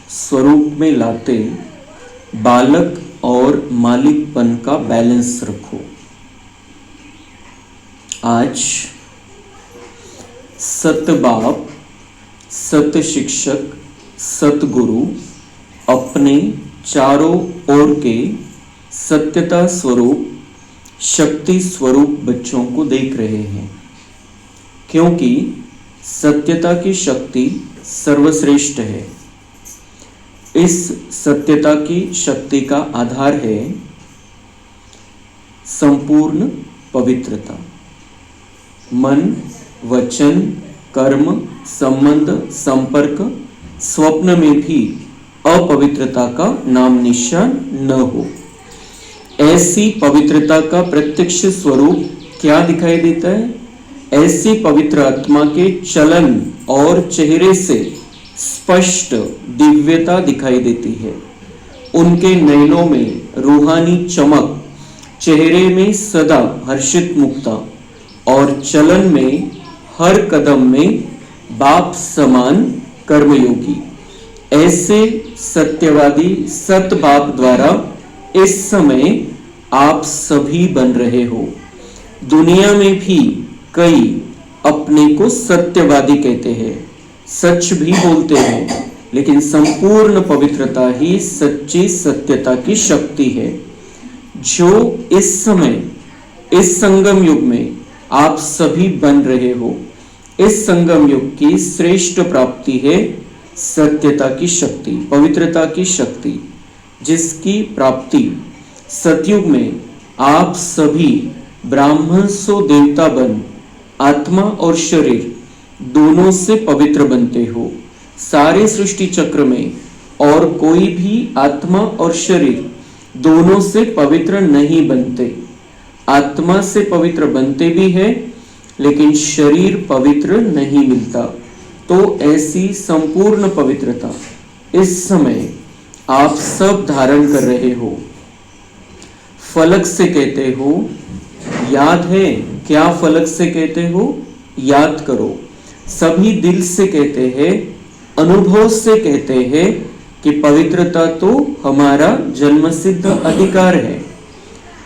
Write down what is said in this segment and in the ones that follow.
स्वरूप में लाते बालक और मालिकपन का बैलेंस रखो। आज सत बाप, सत शिक्षक, सतगुरु अपने चारों ओर के सत्यता स्वरूप, शक्ति स्वरूप बच्चों को देख रहे हैं, क्योंकि सत्यता की शक्ति सर्वश्रेष्ठ है। इस सत्यता की शक्ति का आधार है संपूर्ण पवित्रता। मन, वचन, कर्म, संबंध, संपर्क, स्वप्न में भी अपवित्रता का नाम निशान न हो। ऐसी पवित्रता का प्रत्यक्ष स्वरूप क्या दिखाई देता है? ऐसी पवित्र आत्मा के चलन और चेहरे से स्पष्ट दिव्यता दिखाई देती है। उनके नयनों में रूहानी चमक, चेहरे में सदा हर्षित मुक्ता और चलन में हर कदम में बाप समान कर्मयोगी। ऐसे सत्यवादी सत बाप द्वारा इस समय आप सभी बन रहे हो। दुनिया में भी कई अपने को सत्यवादी कहते हैं, सच भी बोलते हैं, लेकिन संपूर्ण पवित्रता ही सच्ची सत्यता की शक्ति है, जो इस समय इस संगम युग में आप सभी बन रहे हो। इस संगम युग की श्रेष्ठ प्राप्ति है सत्यता की शक्ति, पवित्रता की शक्ति, जिसकी प्राप्ति सतयुग में आप सभी ब्राह्मण सो देवता बन आत्मा और शरीर दोनों से पवित्र बनते हो। सारे सृष्टि चक्र में और कोई भी आत्मा और शरीर दोनों से पवित्र नहीं बनते। आत्मा से पवित्र बनते भी है, लेकिन शरीर पवित्र नहीं मिलता। तो ऐसी संपूर्ण पवित्रता इस समय आप सब धारण कर रहे हो। फलक से कहते हो, याद है क्या? फलक से कहते हो, याद करो। सभी दिल से कहते हैं, अनुभव से कहते हैं कि पवित्रता तो हमारा जन्मसिद्ध अधिकार है।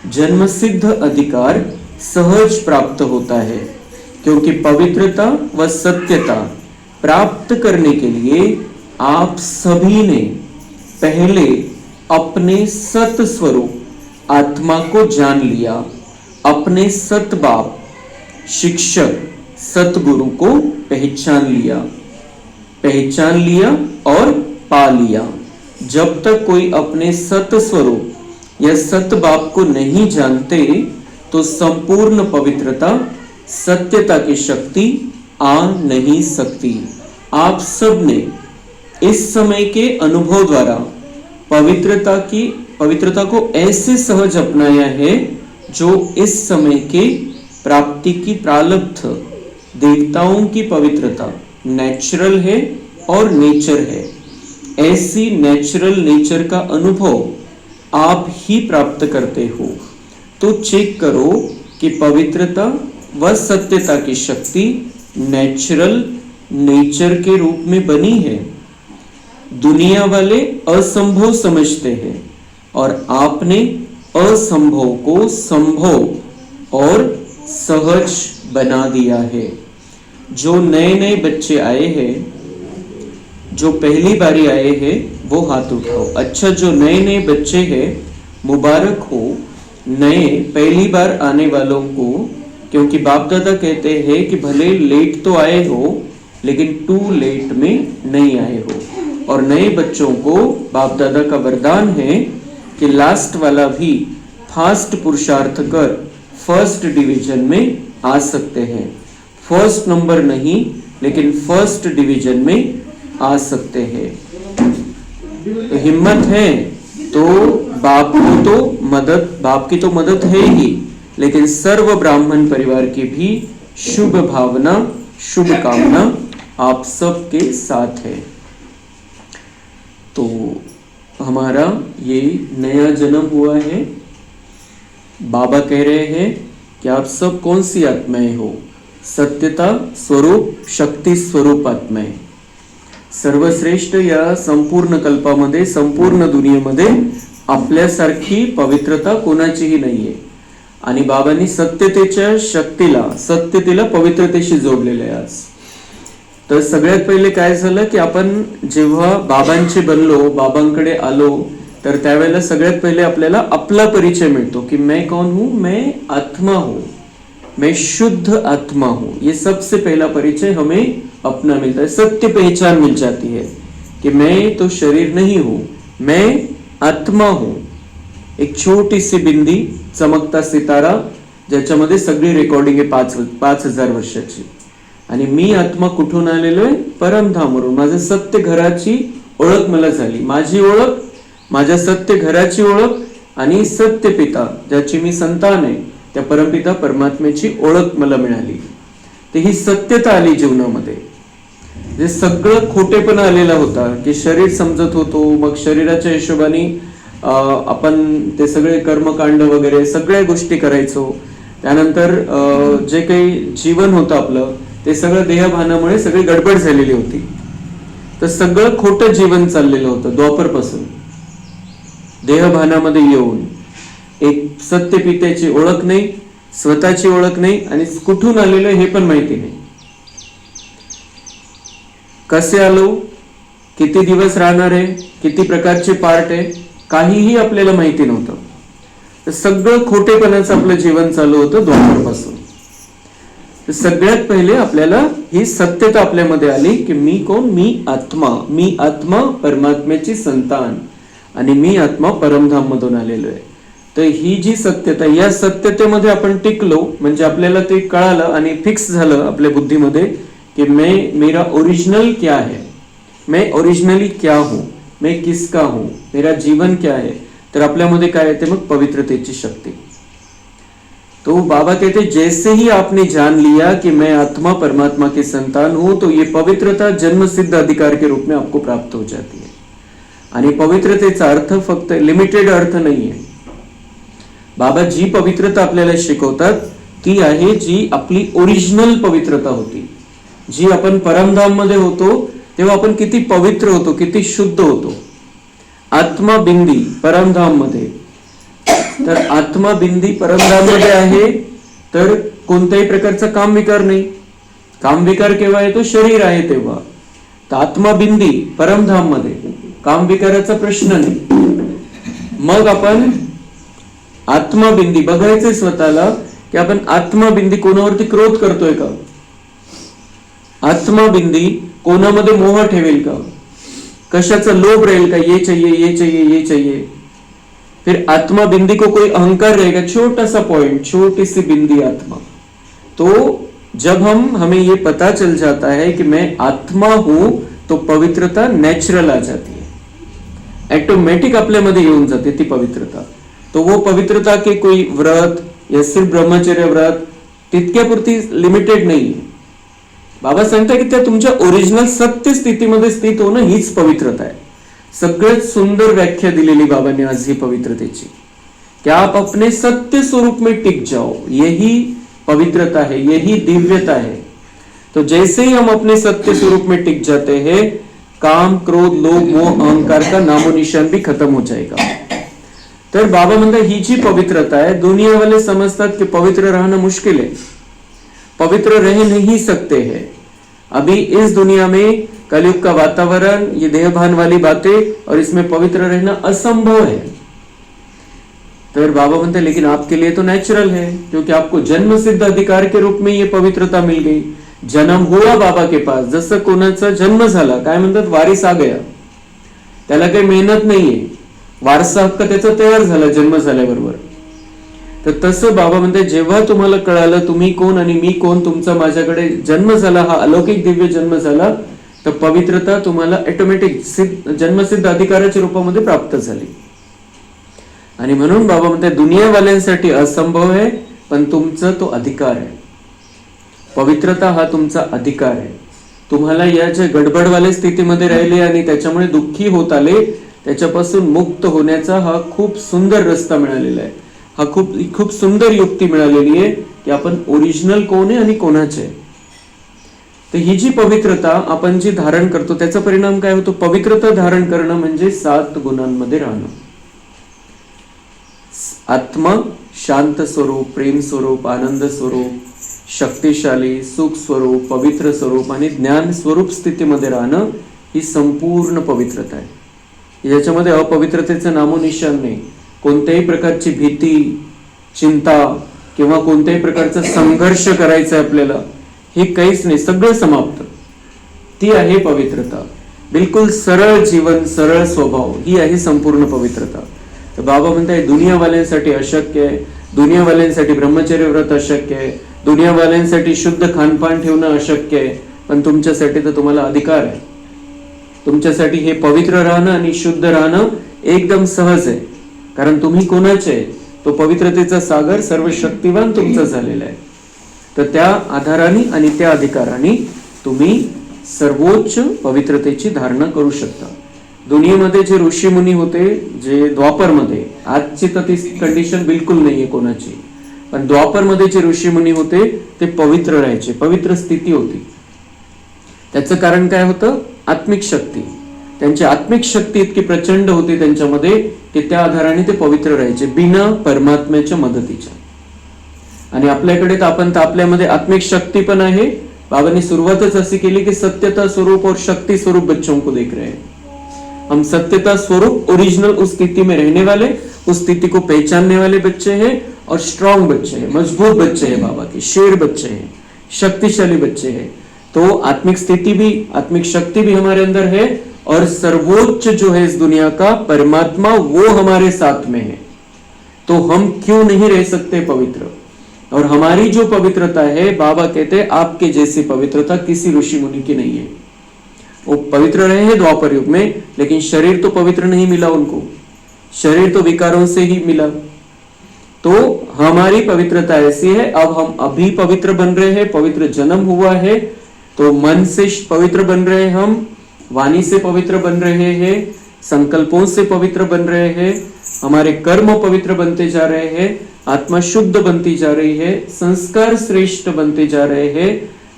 जन्मसिद्ध अधिकार सहज प्राप्त होता है, क्योंकि पवित्रता व सत्यता प्राप्त करने के लिए आप सभी ने पहले अपने सत स्वरूप आत्मा को जान लिया, अपने सत बाप शिक्षक सतगुरु को पहचान लिया और पा लिया। जब तक कोई अपने सत स्वरूप या सत बाप को नहीं जानते, तो संपूर्ण पवित्रता सत्यता की शक्ति आ नहीं सकती। आप सब ने इस समय के अनुभव द्वारा पवित्रता को ऐसे सहज अपनाया है, जो इस समय के प्राप्ति की प्रालब्ध देवताओं की पवित्रता नेचुरल है और नेचर है। ऐसी नेचुरल नेचर का अनुभव आप ही प्राप्त करते हो। तो चेक करो कि पवित्रता व सत्यता की शक्ति नेचुरल नेचर के रूप में बनी है। दुनिया वाले असंभव समझते हैं और आपने असंभव को संभव और सहज बना दिया है। जो नए नए बच्चे आए हैं, जो पहली बारी आए हैं, वो हाथ उठाओ। अच्छा, जो नए नए बच्चे हैं, मुबारक हो नए पहली बार आने वालों को, क्योंकि बाप दादा कहते हैं कि भले लेट तो आए हो, लेकिन टू लेट में नहीं आए हो। और नए बच्चों को बाप दादा का वरदान है कि लास्ट वाला भी फास्ट पुरुषार्थ कर फर्स्ट डिवीजन में आ सकते हैं। फर्स्ट नंबर नहीं, लेकिन फर्स्ट डिवीजन में आ सकते हैं। तो हिम्मत है तो बाप की तो मदद है ही, लेकिन सर्व ब्राह्मण परिवार की भी शुभ भावना, शुभ कामना आप सबके साथ है। तो हमारा ये नया जन्म हुआ है। बाबा कह रहे हैं कि आप सब कौन सी आत्माएं हो? सत्यता स्वरूप, शक्ति स्वरूप आत्माएं। सर्वश्रेष्ठ या संपूर्ण कल्पामध्ये, संपूर्ण दुनियेमध्ये आपल्यासारखी पवित्रता कोणाचीही नाहीये. आणि बाबांनी सत्यतेच्या शक्तीला, सत्यतेला पवित्रतेशी जोडलेलं आहे आज. तर सगळ्यात पहिले काय झालं की आपण जेव्हा बाबांचे बनलो, बाबांकडे आलो, तर त्यावेळेला सगळ्यात पहिले आपल्याला आपला परिचय मिळतो कि मैं कौन हूं, मैं आत्मा हूं, मैं शुद्ध आत्मा हूं. ये सबसे पहला परिचय हमें अपना मिलता है. सत्य पहचान मिल जाती है कि मैं तो शरीर नहीं हूं, मैं आत्मा हूं. एक छोटी सी बिंदी, चमकता सितारा, ज्याच्यामध्ये सगळी रेकॉर्डिंग आहे 5,000 वर्षाची. आणि मी आत्मा कुठून आलेलो आहे? परमधामवरून. माझं सत्य घराची ओळख मला झाली. माझी ओळख, माझ्या सत्य घराची ओळख आणि सत्य पिता ज्याची मी संतान आहे, त्या परमपिता परमात्म्याची ओळख मला मिळाली. तर ही सत्यता आली जीवनामध्ये. जे सगळं खोटेपणा आलेला होता की शरीर समजत होतो, मग शरीराच्या हिशोबाने आपण ते सगळे कर्मकांड वगैरे सगळ्या गोष्टी करायचो. त्यानंतर जे काही जीवन होतं आपलं, ते सगळं देहभानामुळे सगळी गडबड झालेली होती. तर सगळं खोटं जीवन चाललेलं होतं द्वापरपासून. देहभानामध्ये येऊन एक सत्य पित्याची ओळख नाही, स्वतःची ओळख नाही, आणि कुठून आलेलो हे पण माहिती नाही. कसे आलो, किती दिवस राहणार आहे, किती प्रकारचे पार्ट आहे, काहीही आपल्याला माहिती नव्हतं. तर सगळं खोटेपणाचं आपलं जीवन चालू होतं द्वापरपासून. तर सगळ्यात पहिले आपल्याला ही सत्यता आपल्यामध्ये आली की मी कोण? मी आत्मा. मी आत्मा परमात्म्याची संतान आणि मी आत्मा परमधाम मधून आलेलो आहे. तर ही जी सत्यता, या सत्यतेमध्ये आपण टिकलो म्हणजे आपल्याला ते कळालं आणि फिक्स झालं आपल्या बुद्धीमध्ये कि मेरा ओरिजिनल क्या है, मैं ओरिजिनली क्या हूं, मैं किसका हूं, मेरा जीवन क्या है. तर आपल्यामध्ये काय येते मग? पवित्रतेची शक्ती. तो बाबा कहते जैसे ही आपने जान लिया कि मैं आत्मा परमात्मा की संतान हूं, तो ये पवित्रता जन्मसिद्ध अधिकार के रूप में आपको प्राप्त हो जाती है. आणि पवित्रतेचा अर्थ फक्त लिमिटेड अर्थ नाहीये. बाबा जी पवित्रता आपल्याला शिकवतात ती आहे जी आपली ओरिजिनल पवित्रता होती. जी आपण परमधाम मध्ये होतो तेव्हा आपण किती पवित्र होतो, किती शुद्ध होतो. आत्मा बिंदी परमधाम मध्ये. तर आत्मा बिंदी परमधाम मध्ये आहे तर कोणत्याही प्रकारचा काम विकार नाही. काम विकार केव्हा येतो? शरीर आहे तेव्हा. तर आत्मा बिंदी परमधाम मध्ये, काम विकाराचा प्रश्न नाही. मग आपण आत्मा बिंदी बघायचंय स्वतःला की आपण आत्मा बिंदी कोणावरती क्रोध करतोय का? आत्मा बिंदी कोणामध्ये मोह ठेवेल का? कशाचा लोभ राहील का? ये चाहिए, ये चाहिए, ये चाहिए. फिर आत्मा बिंदी को कोई अहंकार रहेगा? छोटा सा पॉइंट, छोटी सी बिंदी आत्मा. तो जब हमें ये पता चल जाता है कि मैं आत्मा हूं, तो पवित्रता नेचुरल आ जाती है, ऑटोमेटिक आपल्यामध्ये येऊन जाते ती पवित्रता. तो वो पवित्रता के कोई व्रत या सिर्फ ब्रह्मचर्य व्रत तितक्यापुरती लिमिटेड नाही. बाबा सांगता की त्या तुमच्या ओरिजिनल सत्य स्थितीमध्ये स्थित होणं हीच पवित्रता आहे. सगळ्यात सुंदर व्याख्या दिलेली बाबांनी आज ही पवित्रतेची, कि आप अपने सत्य स्वरूप में टिक जाओ, यही पवित्रता है, यही दिव्यता है. तो जैसे ही हम अपने सत्य स्वरूप में टिक जाते हैं, काम, क्रोध, लोभ, मोह, अहंकार का नामो निशान भी खत्म हो जाएगा. तर बाबा म्हणतात ही जी पवित्रता है, दुनिया वाले समझतात कि पवित्र रहना मुश्किल है, पवित्र रह नहीं सकते हैं. अभी इस दुनिया में कलयुग का वातावरण, ये देहभान वाली बातें, और इसमें पवित्र रहना असंभव है. तो बाबा म्हणते लेकिन आपके लिए तो नेचुरल है, क्योंकि आपको जन्म सिद्ध अधिकार के रूप में ये पवित्रता मिल गई. जन्म हुआ बाबा के पास, जसं कोणाचा जन्म झाला, काय म्हणतात वारिस आ गया, त्याला काही मेहनत नाहीये, वारसा हक्क त्याचा तयार झाला जन्म झाल्याबरोबर. तर तसं बाबा म्हणते जेव्हा तुम्हाला कळालं तुम्ही कोण आणि मी कोण, तुमचा माझ्याकडे जन्म झाला, हा अलौकिक दिव्य जन्म झाला, तर पवित्रता तुम्हाला ऑटोमॅटिक जन्मसिद्ध अधिकाराच्या रूपामध्ये प्राप्त झाली. आणि म्हणून बाबा म्हणते दुनियावाल्यांसाठी असंभव आहे, पण तुमचा तो अधिकार आहे. पवित्रता हा तुमचा अधिकार आहे. तुम्हाला या ज्या गडबडवाल्या स्थितीमध्ये राहिले आणि त्याच्यामुळे दुःखी होत आले, त्याच्यापासून मुक्त होण्याचा हा खूप सुंदर रस्ता मिळालेला आहे. हा खूप सुंदर युक्ती मिळालेली आहे की आपण ओरिजिनल कोण आहे आणि कोणाचे. तर ही जी पवित्रता आपण जी धारण करतो त्याचा परिणाम काय होतो? पवित्रता धारण करणं म्हणजे 7 गुणांमध्ये राहणं. आत्मा शांत स्वरूप, प्रेम स्वरूप, आनंद स्वरूप, शक्तिशाली, सुख स्वरूप, पवित्र स्वरूप आणि ज्ञान स्वरूप स्थितीमध्ये राहणं ही संपूर्ण पवित्रता आहे. याच्यामध्ये अपवित्रतेचं नामोनिशाण नाही. कोणत्याही प्रकारची भीती, चिंता किंवा कोणत्याही प्रकारचा संघर्ष करायचा आहे आपल्याला, हे काहीच नाही. सगळं समाप्त. ती आहे पवित्रता. बिलकुल सरळ जीवन, सरळ स्वभाव, ही आहे संपूर्ण पवित्रता. तर बाबा म्हणताय दुनियावाल्यांसाठी अशक्य आहे, दुनियावाल्यांसाठी ब्रह्मचर्य व्रत अशक्य आहे, दुनियावाल्यांसाठी शुद्ध खानपान ठेवणं अशक्य आहे, पण तुमच्यासाठी तर तुम्हाला अधिकार आहे. तुमच्यासाठी हे पवित्र राहणं आणि शुद्ध राहणं एकदम सहज आहे. कारण तुम्ही कोणाचे आहे? तो पवित्रतेचा सागर सर्व शक्तिवान तुमचा झालेला आहे. तर त्या आधाराने आणि त्या अधिकाराने तुम्ही सर्वोच्च पवित्रतेची धारणा करू शकता. दुनियेमध्ये जे ऋषी मुनी होते, जे द्वापरमध्ये, आजची तर ती कंडिशन बिलकुल नाहीये कोणाची, पण द्वापरमध्ये जे ऋषी मुनी होते ते पवित्र राहायचे, पवित्र स्थिती होती. त्याचं कारण काय होतं? आत्मिक शक्ती. त्यांची आत्मिक शक्ती इतकी प्रचंड होती त्यांच्यामध्ये की त्या आधाराने ते पवित्र राहायचे बिना परमात्म्याच्या मदतीच्या. आणि आपल्याकडे तर आपण तर आपल्यामध्ये आत्मिक शक्ती पण आहे. बाबांनी सुरुवातच अशी केली की सत्यता स्वरूप और शक्ति स्वरूप बच्चों को देख रहे हैं. हम सत्यता स्वरूप ओरिजिनल उस स्थिति में रहने वाले, उस स्थिति को पहचानने वाले बच्चे हैं और स्ट्रांग बच्चे हैं, मजबूत बच्चे हैं, बाबा के शेर बच्चे हैं, शक्तिशाली बच्चे हैं. तो आत्मिक स्थिति भी, आत्मिक शक्ति भी हमारे अंदर है और सर्वोच्च जो है इस दुनिया का परमात्मा, वो हमारे साथ में है. तो हम क्यों नहीं रह सकते पवित्र? और हमारी जो पवित्रता है, बाबा कहते हैं आपके जैसी पवित्रता किसी ऋषि मुनि की नहीं है. वो पवित्र रहे हैं द्वापर युग में, लेकिन शरीर तो पवित्र नहीं मिला उनको. शरीर तो विकारों से ही मिला. तो हमारी पवित्रता ऐसी है, अब हम अभी पवित्र बन रहे हैं. पवित्र जन्म हुआ है तो मन से पवित्र बन रहे हैं, हम वाणी से पवित्र बन रहे हैं, संकल्पों से पवित्र बन रहे हैं, हमारे कर्म पवित्र बनते जा रहे हैं, आत्मा शुद्ध बनती जा रही है, संस्कार श्रेष्ठ बनते जा रहे हैं.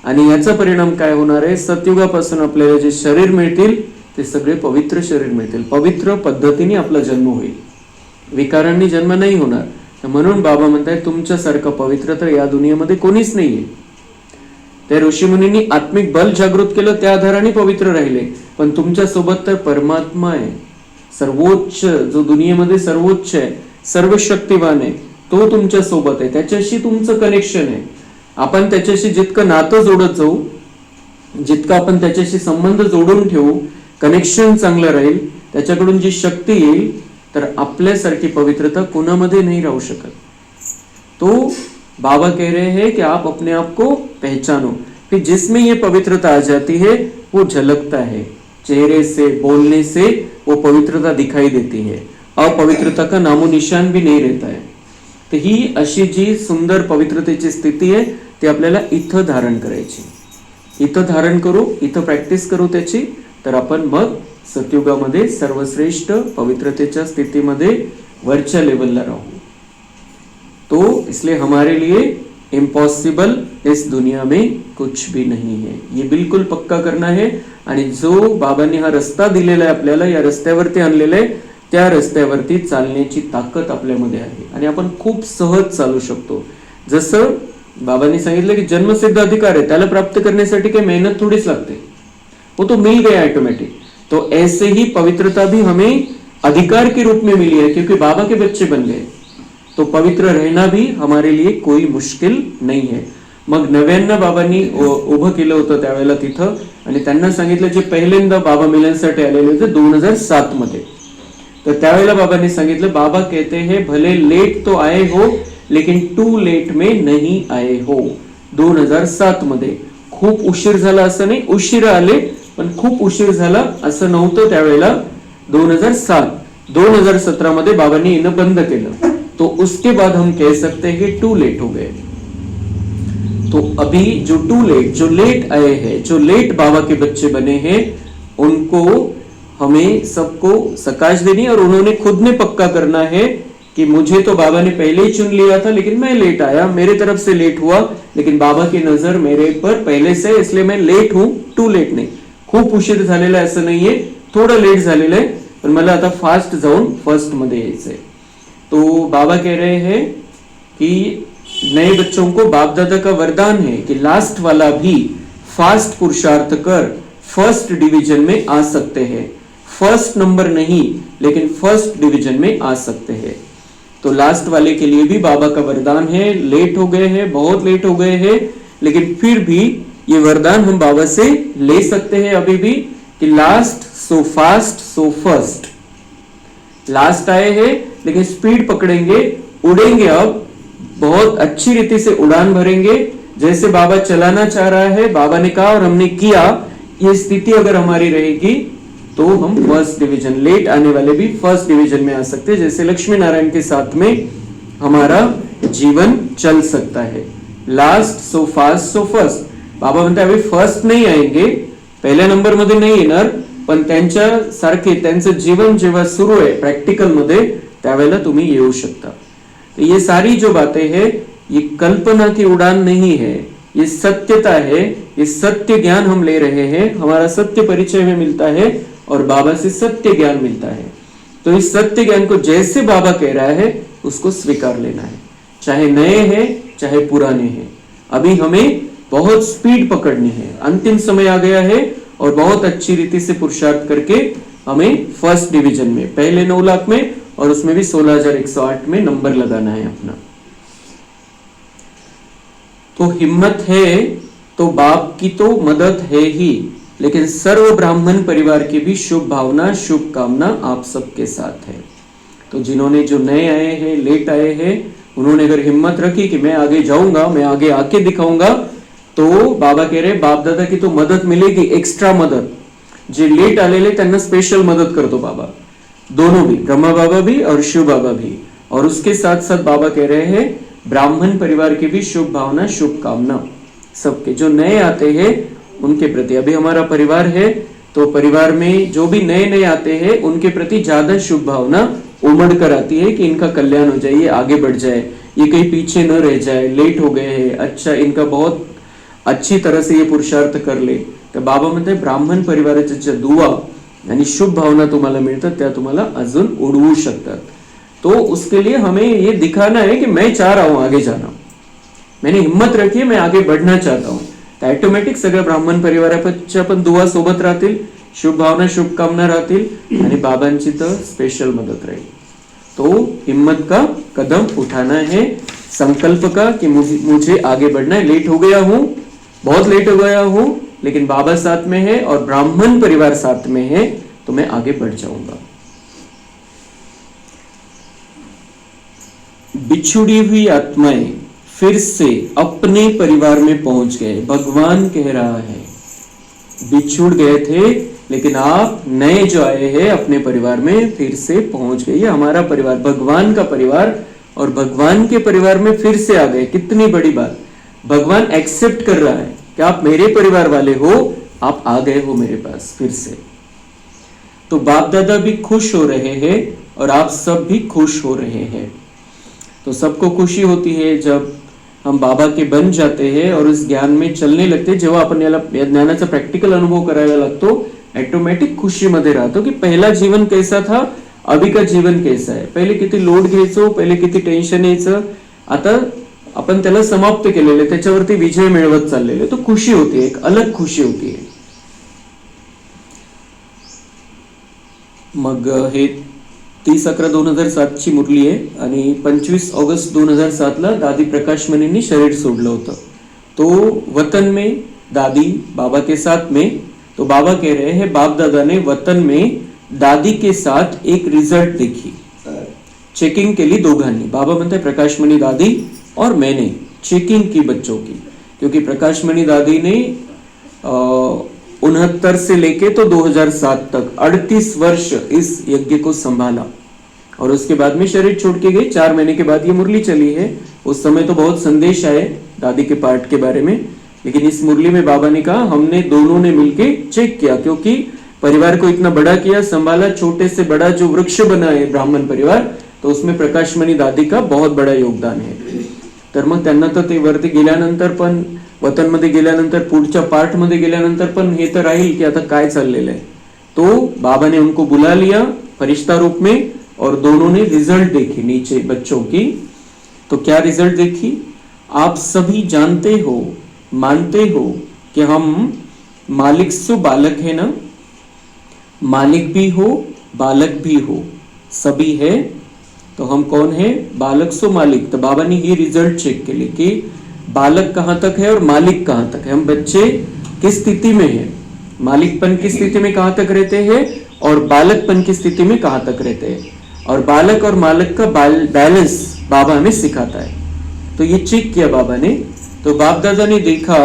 आणि याचा परिणाम काय होणार आहे? सतयुगापासून आपल्याला जे शरीर मिळतील ते सगळे पवित्र शरीर मिळतील. पवित्र पद्धतीने आपला जन्म होईल, विकारांनी जन्म नाही होणार. म्हणून बाबा म्हणतात तुमच्यासारखं पवित्र तर या दुनियेमध्ये कोणीच नाहीये. त्या ऋषीमुनींनी आत्मिक बल जागृत केलं, त्या आधाराने पवित्र राहिले. पण तुमच्या सोबत तर परमात्मा आहे, सर्वोच्च, जो दुनियेमध्ये सर्वोच्च आहे, सर्व शक्तिवान आहे, तो तुमच्या सोबत आहे. त्याच्याशी तुमचं कनेक्शन आहे. आपण त्याच्याशी जितकं नातं जोडत जाऊ, जितकं आपण त्याच्याशी संबंध जोडून ठेवू, कनेक्शन चांगलं राहील, त्याच्याकडून जी शक्ती येईल, तर आपल्यासारखी पवित्रता कोणामध्ये नहीं राहू शकत. तो बाबा कह रहे हैं कि आप अपने आप को पहचानो कि जिसमें ये पवित्रता आ जाती है वो झलकता है, चेहरे से, बोलने से वो पवित्रता दिखाई देती है. अपवित्रता का नामो निशान भी नहीं रहता है. तर ही अशी जी सुंदर पवित्रतेची स्थिती आहे ती आपल्याला इथं धारण करायची. इथं धारण करू, इथं प्रॅक्टिस करू त्याची, तर आपण मग सतयुगामध्ये सर्वश्रेष्ठ पवित्रतेच्या स्थितीमध्ये वरच्या लेवलला राहू. तो इसलिए हमारे लिए इम्पॉसिबल इस दुनिया में कुछ भी नहीं है, ये बिल्कुल पक्का करना है. आणि जो बाबांनी हा रस्ता दिलेला आहे आपल्याला, या रस्त्यावरती आणलेला आहे, त्या रस्त्यावरती चालण्याची ताकद आपल्यामध्ये आहे आणि आपण खूप सहज चालू शकतो. जसं बाबांनी सांगितलं की जन्मसिद्ध अधिकार है, त्याला प्राप्त करण्यासाठी काही मेहनत थोडीच लागते, वो तो मिल गया ऑटोमेटिक. तो ऐसे ही पवित्रता भी हमें अधिकार के रूप में मिली है, क्योंकि बाबा के बच्चे बन गए. तो पवित्र रहना भी हमारे लिए कोई मुश्किल नहीं है. मग 99 बाबांनी उभं केलं होतं त्यावेळेला तिथं, आणि त्यांना सांगितलं जे पहिल्यांदा बाबा मिलनसाठी आलेले होते 2007 मध्ये. तर त्यावेळेला बाबांनी सांगितलं, बाबा कहते हैं भले लेट तो आए हो लेकिन टू लेट में नहीं आए हो. 2007 मध्ये खूप उशीर झाला असं नाही, उशीर आले पण खूप उशीर झाला असं नव्हतं त्यावेळेला. 2017 मध्ये बाबांनी येणं बंद केलं. तो उसके बाद हम कह सकते हैं कि टू लेट हो गए. तो अभी जो टू लेट, जो लेट आए हैं, जो लेट बाबा के बच्चे बने हैं, उनको हमें सबको सकाश देनी, और उन्होंने खुद ने पक्का करना है कि मुझे तो बाबा ने पहले ही चुन लिया था, लेकिन मैं लेट आया, मेरे तरफ से लेट हुआ, लेकिन बाबा की नजर मेरे पर पहले से, इसलिए मैं लेट हूं, टू लेट नाही, खूप उशीर झालेला आहे असं नाहीये, थोडं लेट झालेलं आहे, पण मला आता फास्ट जाऊन फर्स्ट मध्ये यायचंय. तो बाबा कह रहे हैं कि नए बच्चों को बाप दादा का वरदान है कि लास्ट वाला भी फास्ट पुरुषार्थ कर फर्स्ट डिवीजन में आ सकते हैं. फर्स्ट नंबर नहीं, लेकिन फर्स्ट डिवीजन में आ सकते हैं. तो लास्ट वाले के लिए भी बाबा का वरदान है. लेट हो गए हैं, बहुत लेट हो गए हैं, लेकिन फिर भी ये वरदान हम बाबा से ले सकते हैं अभी भी कि last so fast so first. Last आए हैं लेकिन स्पीड पकड़ेंगे, उड़ेंगे, अब बहुत अच्छी रीति से उड़ान भरेंगे. जैसे बाबा चलाना चाह रहा है, बाबा ने कहा और हमने किया, ये स्थिति अगर हमारी रहेगी तो हम फर्स्ट डिवीजन, लेट आने वाले भी फर्स्ट डिवीजन में आ सकते हैं. जैसे लक्ष्मी नारायण के साथ में हमारा जीवन चल सकता है. Last so fast so first. बाबा म्हणतात अभी फर्स्ट नाही आएंगे, पहिल्या नंबर मध्ये नाही येणार, पण त्यांच्या सारखे त्यांचं जीवन जेव्हा सुरू आहे प्रॅक्टिकल मध्ये, त्यावेळेला तुम्ही येऊ शकता. तो ये सारी जो बातें हैं, ये कल्पना की उड़ान नहीं है, ये सत्यता है. ये सत्य ज्ञान हम ले रहे हैं, हमारा सत्य परिचय में मिलता है और बाबा से सत्य ज्ञान मिलता है. तो इस सत्य ज्ञान को जैसे बाबा कह रहा है उसको स्वीकार लेना है, चाहे नए हैं चाहे पुराने हैं. अभी हमें बहुत स्पीड पकड़नी है, अंतिम समय आ गया है और बहुत अच्छी रीति से पुरुषार्थ करके हमें फर्स्ट डिवीजन में, पहले 9 लाख में और उसमें भी 16,108 में नंबर लगाना है अपना. तो हिम्मत है तो बाप की तो मदद है ही, लेकिन सर्व ब्राह्मण परिवार की भी शुभ भावना, शुभकामना आप सबके साथ है. तो जिन्होंने, जो नए आए हैं, लेट आए हैं, उन्होंने अगर हिम्मत रखी कि मैं आगे जाऊंगा, मैं आगे आके दिखाऊंगा, तो बाबा कह रहे बाप दादा की तो मदद मिलेगी, एक्स्ट्रा मदद. जे लेट आलेले त्यांना स्पेशल मदत करतो बाबा, दोनों भी, ब्रह्मा बाबा भी और शिव बाबा भी. और उसके साथ साथ बाबा कह रहे हैं ब्राह्मण परिवार की भी शुभ भावना, शुभकामना सबके, जो नए आते हैं उनके प्रति. अभी हमारा परिवार है तो परिवार में जो भी नए नए आते हैं उनके प्रति ज्यादा शुभ भावना उमड़ कर आती है कि इनका कल्याण हो जाए, ये आगे बढ़ जाए, ये कहीं पीछे न रह जाए, लेट हो गए हैं, अच्छा इनका बहुत अच्छी तरह से ये पुरुषार्थ कर ले. तर बाबा म्हणते ब्राह्मण परिवाराच्या ज्या दुवा आणि शुभ भावना तुम्हाला मिळतात त्या तुम्हाला अजून उडवू शकतात. तो उसके लिए हमें ये दिखाना है कि मैं चाह रहा हूं आगे जाना, मैंने हिम्मत रखी है, मैं आगे बढ़ना चाहता हूं. तर ऑटोमॅटिक सगळ्या ब्राह्मण परिवाराच्या पण दुवा सोबत राहतील, शुभ भावना, शुभकामना राहतील आणि बाबांची तर स्पेशल मदत राहील. तो हिम्मत का कदम उठाना है, संकल्प का कि मुझे आगे बढ़ना है. लेट हो गया हूं, बहुत लेट हो गया हूं, लेकिन बाबा साथ में है और ब्राह्मण परिवार साथ में है, तो मैं आगे बढ़ जाऊंगा. बिछुड़ी हुई आत्माएं फिर से अपने परिवार में पहुंच गए. भगवान कह रहा है बिछुड़ गए थे लेकिन आप नए जो आए हैं अपने परिवार में फिर से पहुंच गए. ये हमारा परिवार, भगवान का परिवार, और भगवान के परिवार में फिर से आ गए. कितनी बड़ी बात. भगवान एक्सेप्ट कर रहा है कि आप मेरे परिवार वाले हो, आप आ गए हो मेरे पास फिर से. तो बाप दादा भी खुश हो रहे हैं और आप सब भी खुश हो रहे हैं. तो सबको खुशी होती है जब हम बाबा के बन जाते हैं और उस ज्ञान में चलने लगते. जेव्हा आपण याला ज्ञानाचा प्रॅक्टिकल अनुभव करायला लागतो, ऑटोमॅटिक खुशीमध्ये राहतो की पहिला जीवन कैसा था, अभी का जीवन कैसा है. पहिले किती लोड घ्यायचो, पहिले किती टेन्शन यायचं, आता आपण त्याला समाप्त केलेले, त्याच्यावरती विजय मिळवत चाललेले. तो खुशी होती, एक अलग खुशी होती. मग हे 30/11/2007 ची मुरली आहे आणि 25 ऑगस्ट 2007 ला दादी प्रकाशमणींनी शरीर सोडलं होतं. तो वतन में दादी बाबा के साथ में. तो बाबा कह रहे हैं बाप दादा ने वतन में दादी के साथ एक रिजल्ट देखी, चेकिंग के लिए दोघांनी. बाबा म्हणते प्रकाशमणी दादी और मैंने चेकिंग की बच्चों की, क्योंकि प्रकाशमणी दादी ने 69 से लेके तो 2007 तक 38 वर्ष इस यज्ञ को संभाला और उसके बाद में शरीर छोड़ के गई. 4 महीने के बाद ये मुरली चली है. उस समय तो बहुत संदेश आए दादी के पार्ट के बारे में, लेकिन इस मुरली में बाबा ने कहा हमने दोनों ने मिलके चेक किया, क्योंकि परिवार को इतना बड़ा किया, संभाला, छोटे से बड़ा जो वृक्ष बना है ब्राह्मण परिवार, तो उसमें प्रकाशमणि दादी का बहुत बड़ा योगदान है. तर मग त्यांना तर ते वरती गेल्यानंतर पण, वतनमध्ये गेल्यानंतर, पुढच्या पार्ट मध्ये गेल्यानंतर पण हे तर राहील की आता काय चाललेलं है। तो बाबा ने उनको बुला लिया फरिश्ता रूप में और दोनों ने रिजल्ट देखी नीचे बच्चों की। तो क्या रिजल्ट देखी? आप सभी जानते हो, मानते हो कि हम मालिक सु बालक है ना, मालिक भी हो बालक भी हो, सभी है। तो हम कौन है? बालक सो मालिक। तो बाबा ने ये रिजल्ट चेक के लिए कि बालक कहां तक है और मालिक कहां तक है, हम बच्चे किस स्थिति में है, मालिकपन की स्थिति में कहां तक रहते हैं और बालकपन की स्थिति में कहां तक रहते हैं, और बालक और मालिक का बैलेंस बाबा हमें सिखाता है। तो ये चेक किया बाबा ने। तो बाप दादा ने देखा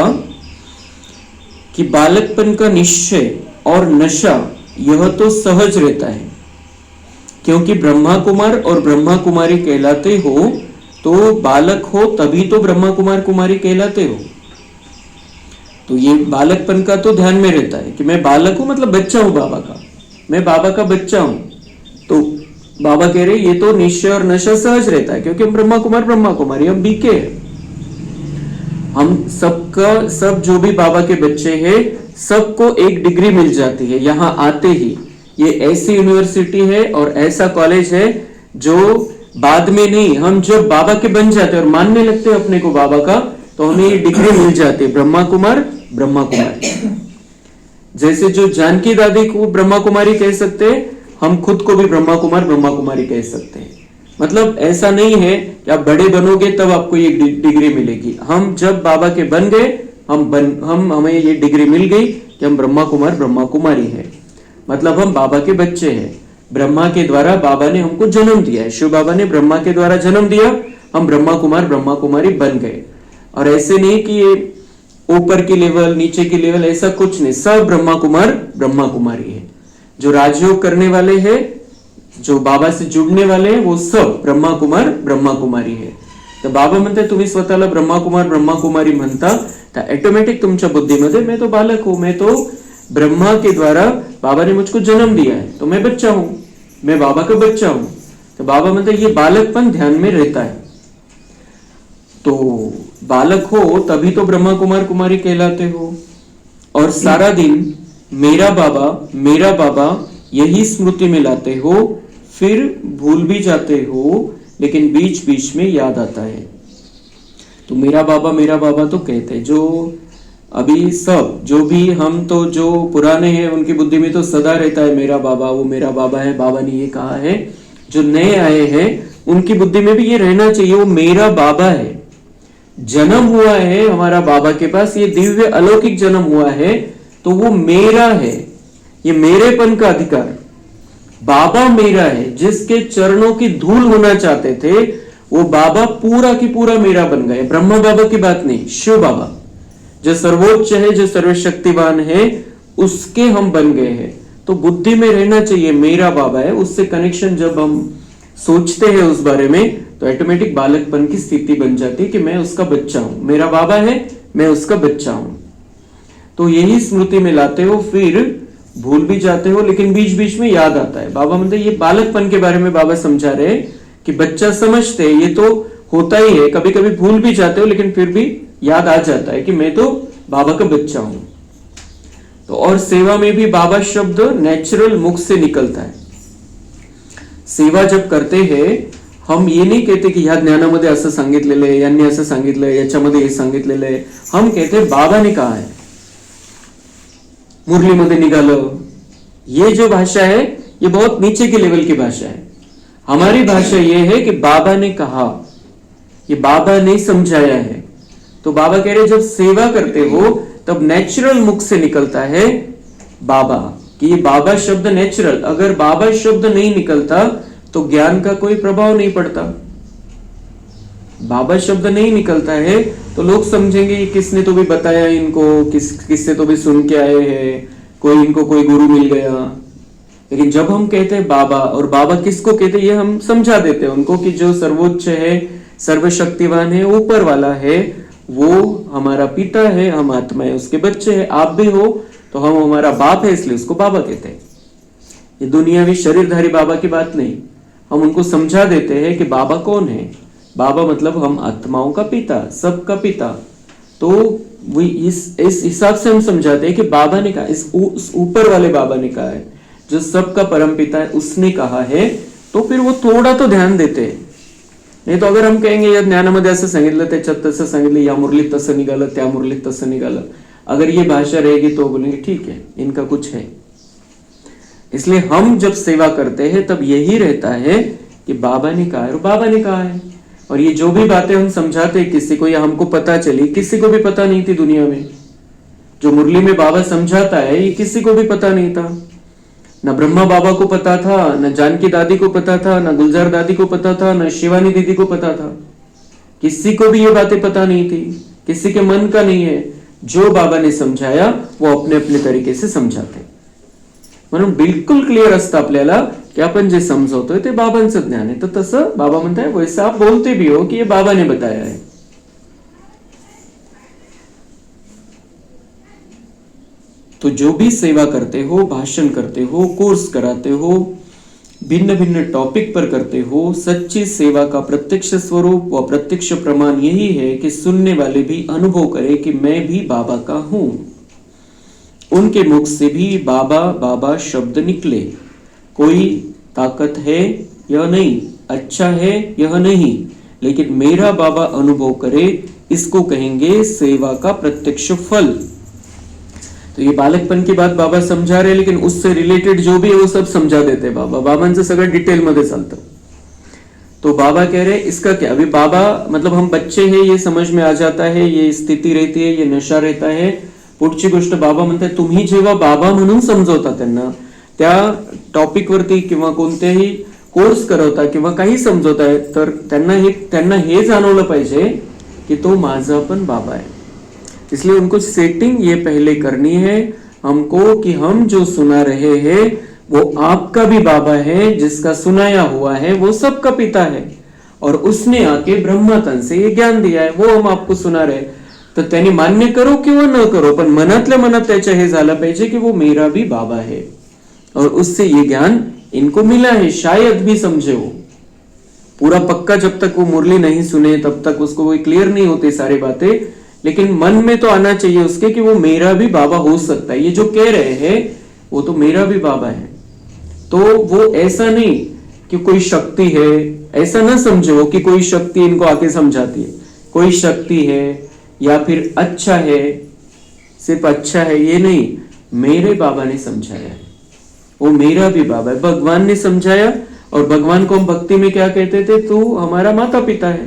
कि बालकपन का निश्चय और नशा यह तो सहज रहता है, क्योंकि ब्रह्मा कुमार और ब्रह्मा कुमारी कहलाते हो, तो बालक हो तभी तो ब्रह्मा कुमार कुमारी कहलाते हो। तो ये बालकपन का तो ध्यान में रहता है कि मैं बालक हूं, मतलब बच्चा हूं बाबा का, मैं बाबा का बच्चा हूं। तो बाबा कह रहे ये तो निश्चय और नशा सहज रहता है, क्योंकि हम ब्रह्मा कुमार ब्रह्मा कुमारी, हम बीके हैं। हम सबका सब जो भी बाबा के बच्चे हैं सबको एक डिग्री मिल जाती है यहाँ आते ही। ये ऐसी यूनिवर्सिटी है और ऐसा कॉलेज है जो बाद में नहीं, हम जब बाबा के बन जाते हैं और मानने लगते हैं अपने को बाबा का, तो हमें ये डिग्री मिल जाती है, ब्रह्मा कुमार ब्रह्मा कुमारी। जैसे जो जानकी दादी को ब्रह्मा कुमारी कह सकते हैं, हम खुद को भी ब्रह्मा कुमार ब्रह्मा कुमारी कह सकते हैं। मतलब ऐसा नहीं है कि आप बड़े बनोगे तब आपको ये डिग्री मिलेगी। हम जब बाबा के बन गए, हमें ये डिग्री मिल गई कि हम ब्रह्मा कुमार ब्रह्मा कुमारी है, मतलब हम बाबा के बच्चे हैं। ब्रह्मा के द्वारा बाबा ने हमको जन्म दिया है, शिव बाबा ने ब्रह्मा के द्वारा जन्म दिया, हम ब्रह्मा कुमार ब्रह्मा कुमारी बन गए। और ऐसे नहीं कि ये ऊपर की लेवल नीचे की लेवल, ऐसा कुछ नहीं, सब ब्रह्मा कुमार ब्रह्मा कुमारी है। जो राजयोग करने वाले हैं, जो बाबा से जुड़ने वाले हैं, वो सब ब्रह्मा कुमार ब्रह्मा कुमारी है। तर बाबा म्हणते तुम्ही स्वतःला ब्रह्मा कुमार ब्रह्मा कुमारी म्हणता, तर ऑटोमॅटिक तुमच्या बुद्धीमध्ये मैं तो बालक हूं, मैं तो ब्रह्मा के द्वारा बाबा ने मुझको जन्म दिया है, तो मैं बच्चा हूं, मैं बाबा का बच्चा हूं। तो बाबा म्हणते ये बालकपन ध्यान में रहता है। तो बालक हो तभी तो ब्रह्मा कुमार कुमारी कहलाते हो। और सारा दिन मेरा बाबा यही स्मृति में लाते हो, फिर भूल भी जाते हो, लेकिन बीच बीच में याद आता है। तो मेरा बाबा तो कहते हैं, जो अभी सब जो भी हम तो जो पुराने हैं उनकी बुद्धि में तो सदा रहता है मेरा बाबा, वो मेरा बाबा है, बाबा ने ये कहा है। जो नए आए हैं उनकी बुद्धि में भी ये रहना चाहिए, वो मेरा बाबा है, जन्म हुआ है हमारा बाबा के पास, ये दिव्य अलौकिक जन्म हुआ है, तो वो मेरा है, ये मेरेपन का अधिकार। बाबा मेरा है, जिसके चरणों की धूल होना चाहते थे वो बाबा पूरा की पूरा मेरा बन गए। ब्रह्मा बाबा की बात नहीं, शिव बाबा जो सर्वोच्च है, जो सर्वशक्तिवान है, उसके हम बन गए हैं। तो बुद्धि में रहना चाहिए मेरा बाबा है, उससे कनेक्शन जब हम सोचते हैं उस बारे में, तो ऑटोमेटिक बालकपन की स्थिति बन जाती है कि मैं उसका बच्चा हूं, मेरा बाबा है, मैं उसका बच्चा हूं। तो यही स्मृति में लाते हो, फिर भूल भी जाते हो, लेकिन बीच बीच में याद आता है। बाबा मतलब ये बालकपन के बारे में बाबा समझा रहे हैं कि बच्चा समझते हैं, ये तो होता ही है, कभी कभी भूल भी जाते हो, लेकिन फिर भी याद आ जाता है कि मैं तो बाबा का बच्चा हूं। तो और सेवा में भी बाबा शब्द नेचुरल मुख से निकलता है। सेवा जब करते हैं हम ये नहीं कहते की ह्या ज्ञानामध्ये असं सांगितलेलं आहे, यांनी असं सांगितलंय, याच्यामध्ये हे सांगितलेलं आहे, हम कहते बाबा ने कहा है, मुरली मध्ये निघालं। ये जो भाषा है ये बहुत नीचे के लेवल की भाषा है। हमारी भाषा ये है कि बाबा ने कहा, ये बाबा ने समझाया है। तो बाबा कह रहे जब सेवा करते हो तब नेचुरल मुख से निकलता है बाबा, कि ये बाबा शब्द नेचुरल, अगर बाबा शब्द नहीं निकलता तो ज्ञान का कोई प्रभाव नहीं पड़ता। बाबा शब्द नहीं निकलता है तो लोग समझेंगे किसने तो भी बताया इनको, किससे तो भी सुन के आए हैं, कोई इनको कोई गुरु मिल गया। लेकिन जब हम कहते हैं बाबा, और बाबा किसको कहते हैं ये हम समझा देते हैं उनको कि जो सर्वोच्च है, सर्वशक्तिवान है, ऊपर वाला है, वो हमारा पिता है, हम आत्मा है, उसके बच्चे हैं, आप भी हो, तो हम हमारा बाप है इसलिए उसको बाबा कहते हैं। ये दुनियावी शरीरधारी बाबा की बात नहीं, हम उनको समझा देते हैं कि बाबा कौन है, बाबा मतलब हम आत्माओं का पिता, सबका पिता। तो वो इस हिसाब से हम समझाते हैं कि बाबा ने कहा, इस ऊपर वाले बाबा ने कहा है, जो सबका परम पिता है, उसने कहा है, तो फिर वो थोडा तो ध्यान देते हैं। नाही तो अगर हम कहेंगे या ज्ञानामध्ये असं सांगितलं, त्याच्यात तसं सांगितलं, या मुरलीत तसं निघालं, त्या मुरलीत तसं निघालं, अगर ये भाषा रहेगी तो बोलेंगे ठीक है, इनका कुछ है। इसलिए हम जब सेवा करते हैं तब यही रहता है कि बाबा ने कहा है और बाबा ने कहा है। और ये जो भी बातें हम समझाते हैं किसी को, या हमको पता चली, किसी को भी पता नहीं थी दुनिया में। जो मुरली में बाबा समझाता है ये किसी को भी पता नहीं था। न ब्रह्मा बाबा को पता था, न जानकी दादी को पता था, न गुलजार दादी को पता था, न शिवानी दीदी को पता था। किसी को भी ये बातें पता नहीं थी, किसी के मन का नहीं है। जो बाबा ने समझाया वो अपने अपने तरीके से समझाते, म्हणून बिलकुल क्लिअर असतं आपल्याला की आपण जे समजवतोय ते बाबांचं ज्ञान आहे। तर तसं बाबा म्हणताय वैसा आप बोलते भी हो कि ये बाबा ने बताया है। तो जो भी सेवा करते हो, भाषण करते हो, कोर्स कराते हो, भिन्न भिन्न टॉपिक पर करते हो, सच्ची सेवा का प्रत्यक्ष स्वरूप व प्रत्यक्ष प्रमाण यही है कि सुनने वाले भी अनुभव करें कि मैं भी बाबा का हूं। उनके मुख से भी बाबा बाबा शब्द निकले। कोई ताकत है यह नहीं, अच्छा है यह नहीं, लेकिन मेरा बाबा अनुभव करे, इसको कहेंगे सेवा का प्रत्यक्ष फल। तो ये बालकपन की बात बाबा समझा रहे, लेकिन उससे रिलेटेड जो भी है वो सब समझा देते बाबा। बाबांचं सगळं डिटेल मध्ये चालतं। तो बाबा कह रहे इसका क्या, अभी बाबा मतलब हम बच्चे हैं, ये समझ में आ जाता है, ये स्थिती रहती है, ये नशा रहता है। पुढची गोष्ट बाबा म्हणतात, तुम्ही जेव्हा बाबा म्हणून समजवता त्यांना, त्या टॉपिक वरती किंवा कोणतेही कोर्स करवता किंवा काही समजवताय, तर त्यांना हे जाणवलं पाहिजे की तो माझा पण बाबा है। इसलिए उनको सेटिंग ये पहले करनी है हमको कि हम जो सुना रहे हैं वो आपका भी बाबा है, जिसका सुनाया हुआ है वो सबका पिता है, और उसने आके ब्रह्मा तन से ये ज्ञान दिया है, वो हम आपको सुना रहे। तो त्यांनी मान्य करो किंवा न करो, पण मनातल्या मनात त्याच्या हे झालं पाहिजे कि वो मेरा भी बाबा है, और उससे ये ज्ञान इनको मिला है। शायद भी समझे वो पूरा पक्का, जब तक वो मुरली नहीं सुने तब तक उसको वो क्लियर नहीं होती सारी बातें, लेकिन मन में तो आना चाहिए उसके कि वो मेरा भी बाबा हो सकता है। ये जो कह रहे हैं वो तो मेरा भी बाबा है। तो वो ऐसा नहीं कि कोई शक्ति है, ऐसा ना समझे वो कि कोई शक्ति इनको आके समझाती है, कोई शक्ति है या फिर अच्छा है, सिर्फ अच्छा है, ये नहीं, मेरे बाबा ने समझाया है, वो मेरा भी बाबा है। भगवान ने समझाया, और भगवान को हम भक्ति में क्या कहते थे, तू हमारा माता पिता है,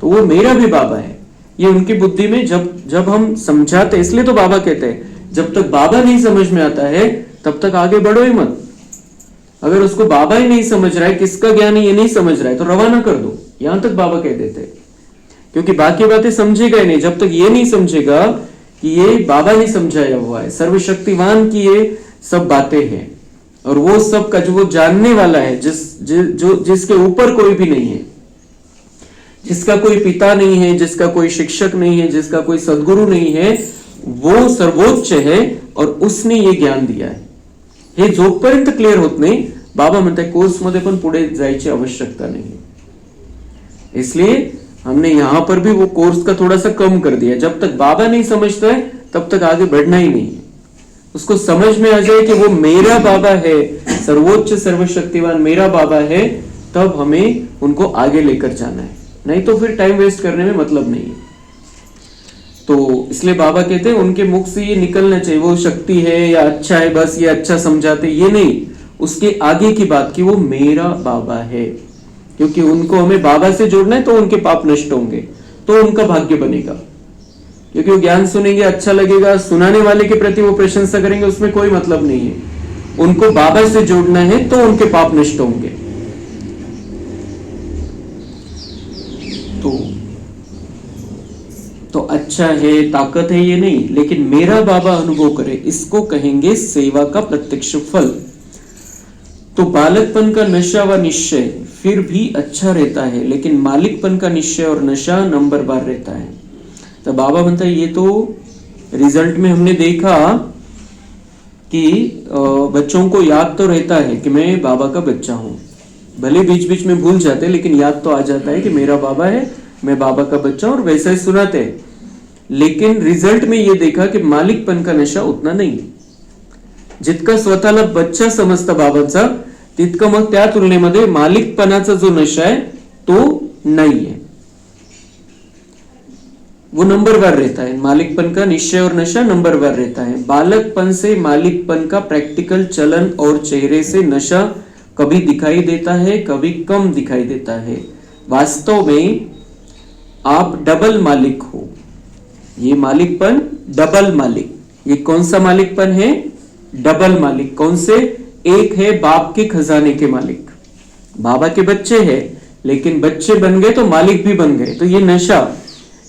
तो वो मेरा भी बाबा है। ये उनकी बुद्धि में जब हम समझाते, इसलिए तो बाबा कहते हैं जब तक बाबा नहीं समझ में आता है तब तक आगे बढ़ो ही मत। अगर उसको बाबा ही नहीं समझ रहा है, किसका ज्ञान है ये नहीं समझ रहा है, तो रवाना कर दो, यहां तक बाबा कह देते हैं। क्योंकि बाकी बातें समझेगा ही नहीं जब तक ये नहीं समझेगा कि ये बाबा ने समझाया हुआ है, सर्वशक्तिवान की ये सब बातें हैं, और वो सब का जो वो जानने वाला है, जिसके ऊपर कोई भी नहीं है, जिसका कोई पिता नहीं है, जिसका कोई शिक्षक नहीं है, जिसका कोई सद्गुरु नहीं है, वो सर्वोच्च है, और उसने ये ज्ञान दिया है। हे जोपर्यंत क्लिअर होत नाही, बाबा म्हणतात कोर्समध्ये पण पुढे जायची आवश्यकता नहीं। इसलिए हमने यहां पर भी वो कोर्स का थोड़ा सा कम कर दिया। जब तक बाबा नहीं समझता है तब तक आगे बढ़ना ही नहीं है। उसको समझ में आ जाए कि वो मेरा बाबा है, सर्वोच्च सर्वशक्तिवान मेरा बाबा है, तब हमें उनको आगे लेकर जाना है, नहीं तो फिर टाइम वेस्ट करने में मतलब नहीं है। तो इसलिए बाबा कहते हैं उनके मुख से ये निकलना चाहिए, वो शक्ति है या अच्छा है, बस ये अच्छा समझाते, ये नहीं, उसके आगे की बात कि वो मेरा बाबा है। क्योंकि उनको हमें बाबा से जोड़ना है, तो उनके पाप नष्ट होंगे, तो उनका भाग्य बनेगा। क्योंकि वो ज्ञान सुनेंगे, अच्छा लगेगा, सुनाने वाले के प्रति वो प्रशंसा करेंगे, उसमें कोई मतलब नहीं है। उनको बाबा से जोड़ना है तो उनके पाप नष्ट होंगे। तो अच्छा है, ताकत है, ये नहीं, लेकिन मेरा बाबा अनुभव करे, इसको कहेंगे सेवा का प्रत्यक्ष फल। तो बालकपन का नशा व निश्चय फिर भी अच्छा रहता है, लेकिन मालिकपन का निश्चय और नशा नंबर बार रहता है। तो बाबा म्हणता ये तो रिजल्ट में हमने देखा कि बच्चों को याद तो रहता है कि मैं बाबा का बच्चा हूं, भले बीच बीच में भूल जाते लेकिन याद तो आ जाता है कि मेरा बाबा है, मैं बाबा का बच्चा हूं, और वैसा ही सुनाते हैं। लेकिन रिजल्ट में ये देखा कि मालिकपन का नशा उतना नाही आहे. जितका स्वतःला बच्चा समजता बाबांचा, तितकं मग त्या तुलनेमध्ये मालिकपणाचा जो नशा आहे तो नहीं है, वो नंबरवार रहता है. मालिकपन का निश्चय और नशा नंबरवार रहता है. बालकपन से मालिकपन का प्रैक्टिकल चलन और चेहरे से नशा कभी दिखाई देता है, कभी कम दिखाई देता है. वास्तव में आप डबल मालिक हो. ये मालिकपन डबल मालिक, ये कौन सा मालिकपन है? डबल मालिक. कौन से? एक है बाप के खजाने के मालिक, बाबा के बच्चे हैं लेकिन बच्चे बन गए तो मालिक भी बन गए. तो ये नशा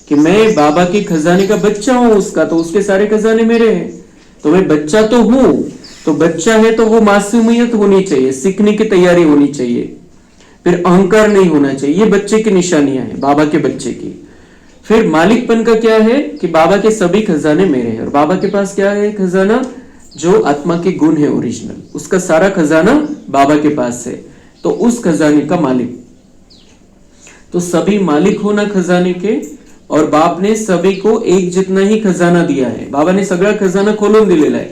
कि मैं बाबा के खजाने का बच्चा हूं उसका, तो उसके सारे खजाने मेरे हैं, तो मैं बच्चा तो हूं. तो बच्चा है तो वो मासूमियत होनी चाहिए, सीखने की तैयारी होनी चाहिए, फिर अहंकार नहीं होना चाहिए. ये बच्चे की निशानियां हैं, बाबा के बच्चे की. फिर मालिकपन का क्या है कि बाबा के सभी खजाने मेरे हैं. और बाबा के पास क्या है? खजाना जो आत्मा के गुण है ओरिजिनल, उसका सारा खजाना बाबा के पास है. तो उस खजाने का मालिक, तो सभी मालिक होना खजाने के. और बाप ने सभी को एक जितना ही खजाना दिया है. बाबा ने सगळा खजाना खोलून दिलेला आहे,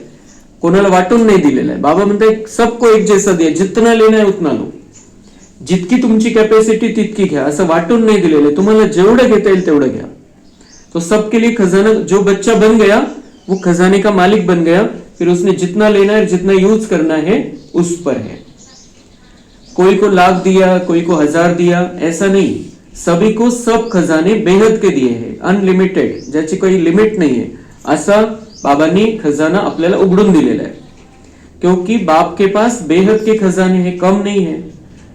कोणाला वाटून नाही दिलेला आहे. बाबा म्हणतात सबको एक जैसा दिया, जितना लेना है उतना लो, जितकी तुमची कॅपॅसिटी तितकी घ्या, असं वाटून नाही दिलेलं आहे. तुम्हाला जेवढं घेता येईल तेवढं घ्या. तो सबके लिए खजाना, जो बच्चा बन गया वो खजाने का मालिक बन गया. फिर उसने जितना लेना है, जितना यूज करना है उस पर है. कोई को लाख दिया, कोई को 1000 दिया, ऐसा नहीं. सभी को सब खजाने बेहद के दिए हैं, अनलिमिटेड, ज्याची कोई लिमिट नाही आहे, असा बाबांनी खजाना आपल्याला उघडून दिलेला आहे. क्योंकि बाप के पास बेहद के खजाने हैं, कम नहीं है.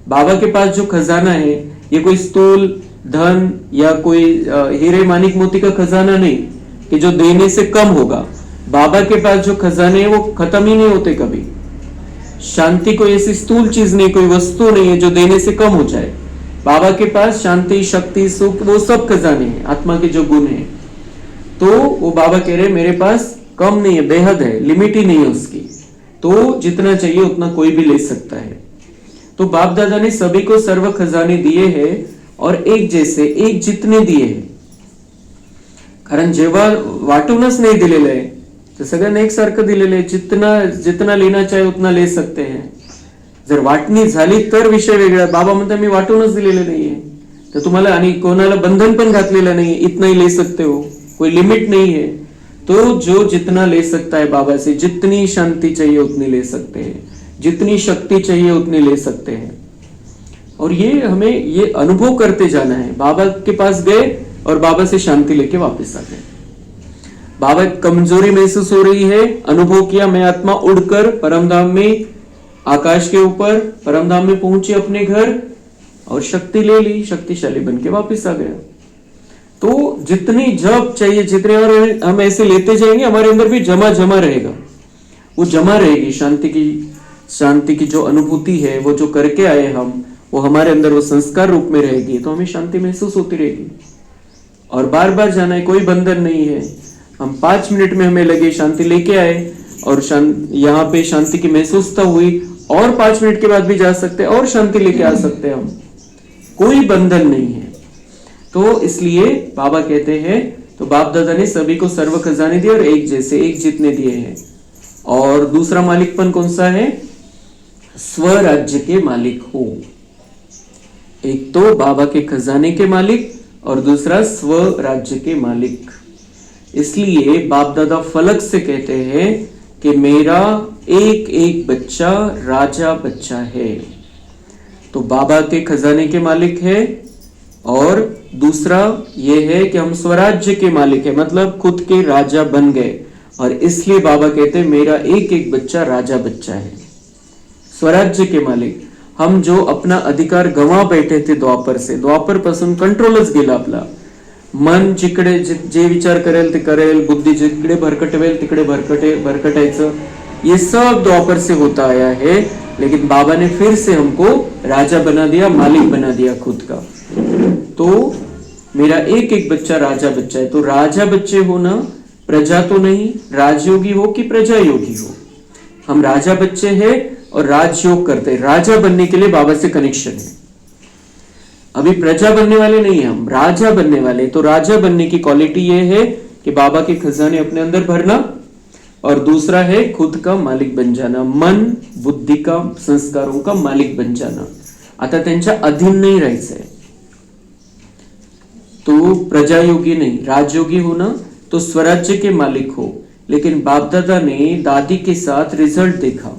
बाबा के पास जो खजाना है ये कोई स्थूल धन या कोई हीरे मानिक मोती का खजाना नहीं कि जो देने से कम होगा. बाबा के पास जो खजाने हैं वो खत्म ही नहीं होते कभी. शांति कोई ऐसी स्थूल चीज नहीं, कोई वस्तु नहीं है जो देने से कम हो जाए. बाबा के पास शांति, शक्ति, सुख, वो सब खजाने हैं, आत्मा के जो गुण हैं. तो वो बाबा कह रहे मेरे पास कम नहीं है, बेहद है, लिमिट ही नहीं है उसकी. तो जितना चाहिए उतना कोई भी ले सकता है. तो बाप दादा ने सभी को सर्व खजाने दिए हैं और एक जैसे, एक जितने दिए हैं. कारण जेव्हा वाटूनच नाही दिलेलं आहे तर सगळ्यांना एकसारखं दिलेलं आहे. जितना लेना चाहे उतना ले सकते हैं. जर वाटणी झाली तर विषय वेगळा. बाबा म्हणतात मी वाटूनच दिलेले नाहीये, तर तुम्हाला आणि कोणाला बंधन पण घातलेलं नाही, इतना ही ले सकते हो, कोई लिमिट नहीं है. तो जो जितना ले सकता है बाबा से, जितनी शांति चाहिए उतनी ले सकते हैं, जितनी शक्ति चाहिए उतनी ले सकते हैं. और ये हमें ये अनुभव करते जाना है. बाबा के पास गए और बाबा से शांति लेके वापस आ गए. बाबा कमजोरी महसूस हो रही है, अनुभव किया, मैं आत्मा उड़कर परमधाम में, आकाश के ऊपर परमधाम में पहुंची अपने घर और शक्ति ले ली, शक्तिशाली बन के वापिस आ गया. तो जितनी जप चाहिए, जितने और हम ऐसे लेते जाएंगे हमारे अंदर भी जमा जमा रहेगा, वो जमा रहेगी. शांति की जो अनुभूति है, वो जो करके आए हम, वो हमारे अंदर वो संस्कार रूप में रहेगी. तो हमें शांति महसूस होती रहेगी. और बार बार जाना है, कोई बंधन नहीं है. हम 5 मिनट में हमें लगे शांति लेके आए और यहाँ पे शांति की महसूसता हुई, और 5 मिनट के बाद भी जा सकते हैं और शांति लेके आ सकते हैं हम. कोई बंधन नहीं है. तो इसलिए बाबा कहते हैं, तो बाप दादा ने सभी को सर्व खजाने दिए और एक जैसे, एक जितने दिए हैं. और दूसरा मालिकपन कौन सा है? स्वराज्य के मालिक हो. एक तो बाबा के खजाने के मालिक और दूसरा स्वराज्य के मालिक. इसलिए बाप दादा फलक से कहते हैं कि मेरा एक एक बच्चा राजा बच्चा है. तो बाबा के खजाने के मालिक है. और दूसरा ये है कि हम स्वराज्य के मालिक है, मतलब खुद के राजा बन गए. और इसलिए बाबा कहते हैं मेरा एक एक बच्चा राजा बच्चा है, स्वराज्य के मालिक. हम जो अपना अधिकार गवा बैठे थे द्वापर से, द्वापर पासून कंट्रोलच गेला आपला. मन जिकडे जे विचार करेल ते करेल, बुद्धी जिकडे भरकटवेल तिकडे भरकटायचं, ये सब द्वापर से होता आया है. लेकिन बाबा ने फिर से हमको राजा बना दिया, मालिक बना दिया खुद का. तो मेरा एक एक बच्चा राजा बच्चा है. तो राजा बच्चे होना, प्रजा तो नहीं, राजयोगी हो कि प्रजा योगी हो, हम राजा बच्चे हैं. और राजयोग करते हैं। राजा बनने के लिए बाबा से कनेक्शन है। अभी प्रजा बनने वाले नहीं है, हम राजा बनने वाले। तो राजा बनने की क्वालिटी ये है कि बाबा के खजाने अपने अंदर भरना, और दूसरा है खुद का मालिक बन जाना, मन बुद्धि का संस्कारों का मालिक बन जाना। आता त्यांच्या अधीन नहीं राहायचंय। तो प्रजायोगी नहीं, राजयोगी होना तो स्वराज्य के मालिक हो। लेकिन बाप दादा ने दादी के साथ रिजल्ट देखा,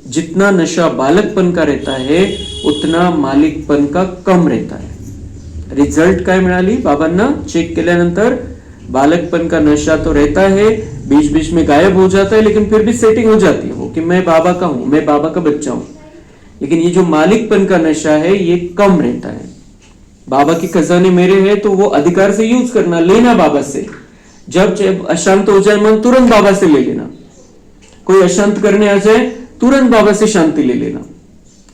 जितना नशा बालकपन का रहता है उतना मालिकपन का कम रहता है। रिजल्ट काय मिळाली बाबांना चेक केल्यानंतर, बालकपन का नशा तो रहता है, बीच बीच में गायब हो जाता है, लेकिन फिर भी सेटिंग हो जाती है वो कि मैं बाबा का हूं, मैं बाबा का बच्चा हूं। लेकिन ये जो मालिकपन का नशा है ये कम रहता है। बाबा की खजाने मेरे हैं तो वो अधिकार से यूज करना, लेना बाबा से। जब अशांत हो जाए मन, तुरंत बाबा से ले लेना। कोई अशांत करने आ जाए, तुरंत बाबा से शांति ले लेना।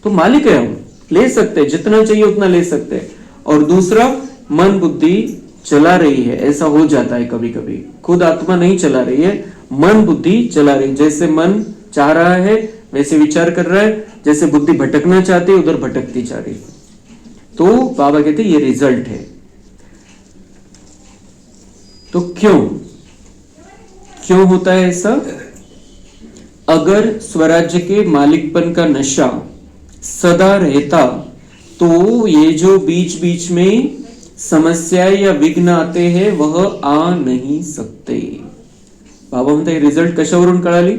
तो मालिक है, हम ले सकते हैं, जितना चाहिए उतना ले सकते हैं। और दूसरा, मन बुद्धि चला रही है, ऐसा हो जाता है कभी कभी। खुद आत्मा नहीं चला रही है, मन बुद्धि चला रही है। जैसे मन चाह रहा है वैसे विचार कर रहा है, जैसे बुद्धि भटकना चाहती है उधर भटकती जा रही है। तो बाबा कहते ये रिजल्ट है। तो क्यों होता है ऐसा? अगर स्वराज्य के मालिकपन का नशा सदा रहता तो ये जो बीच बीच में समस्या या विघ्न आते हैं वह आ नहीं सकते। बाबा म्हणते रिजल्ट कशावरून कळाली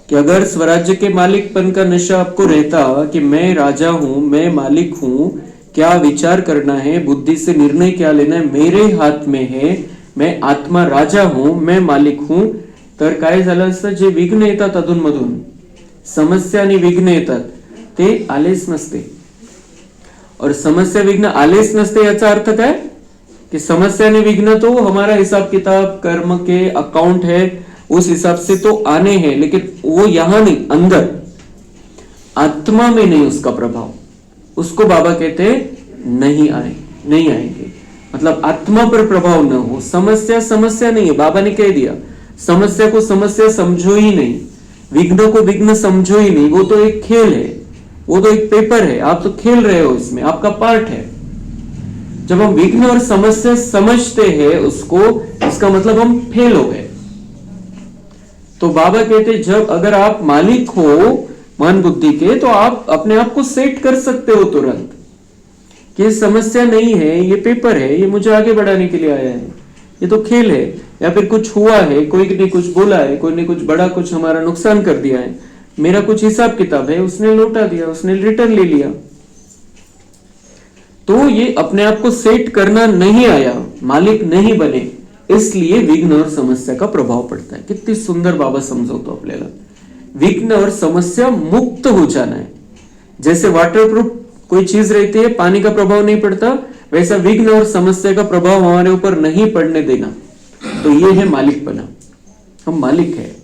कि अगर स्वराज्य के मालिकपन का नशा आपको रहता कि मैं राजा हूं, मैं मालिक हूं, क्या विचार करना है, बुद्धि से निर्णय क्या लेना है मेरे हाथ में है, मैं आत्मा राजा हूं, मैं मालिक हूं, तर काय झालं असतं, जे विघ्न येतात अधूनमधून, समस्या आणि विघ्न येतात ते आलेच नसते। और समस्या विघ्न आलेच नसते याचा अर्थ काय कि समस्या ने विघ्न तो हमारा हिसाब किताब कर्म के अकाउंट है, उस हिसाब से तो आने हैं, लेकिन वो यहां नहीं, अंदर आत्मा में नहीं उसका प्रभाव। उसको बाबा कहते नहीं आएंगे। मतलब आत्मा पर प्रभाव न हो। समस्या नहीं है, बाबा ने कह दिया समस्या को समस्या समझो ही नहीं, विघ्न को विघ्न समझो ही नहीं। वो तो एक खेल है, वो तो एक पेपर है, आप तो खेल रहे हो इसमें, आपका पार्ट है। जब हम विघ्न और समस्या समझते हैं उसको, इसका मतलब हम फेल हो गए। तो बाबा कहते जब अगर आप मालिक हो मन बुद्धि के, तो आप अपने आप को सेट कर सकते हो तुरंत कि समस्या नहीं है, ये पेपर है, ये मुझे आगे बढ़ाने के लिए आया है, ये तो खेल है। या फिर कुछ हुआ है, कोई ने कुछ बोला है, कोई ने कुछ बड़ा कुछ हमारा नुकसान कर दिया है, मेरा कुछ हिसाब किताब है, उसने लौटा दिया, उसने रिटर्न ले लिया। तो ये अपने आप को सेट करना नहीं आया, मालिक नहीं बने, इसलिए विघ्न और समस्या का प्रभाव पड़ता है। कितनी सुंदर बाबा समझावतो आपल्याला, विघ्न और समस्या मुक्त हो जाना है। जैसे वाटरप्रूफ कोई चीज रहती है, पानी का प्रभाव नहीं पड़ता, वैसा विघ्न और समस्या का प्रभाव हमारे ऊपर नहीं पड़ने देना। तो ये है मालिकपना, हम मालिक है।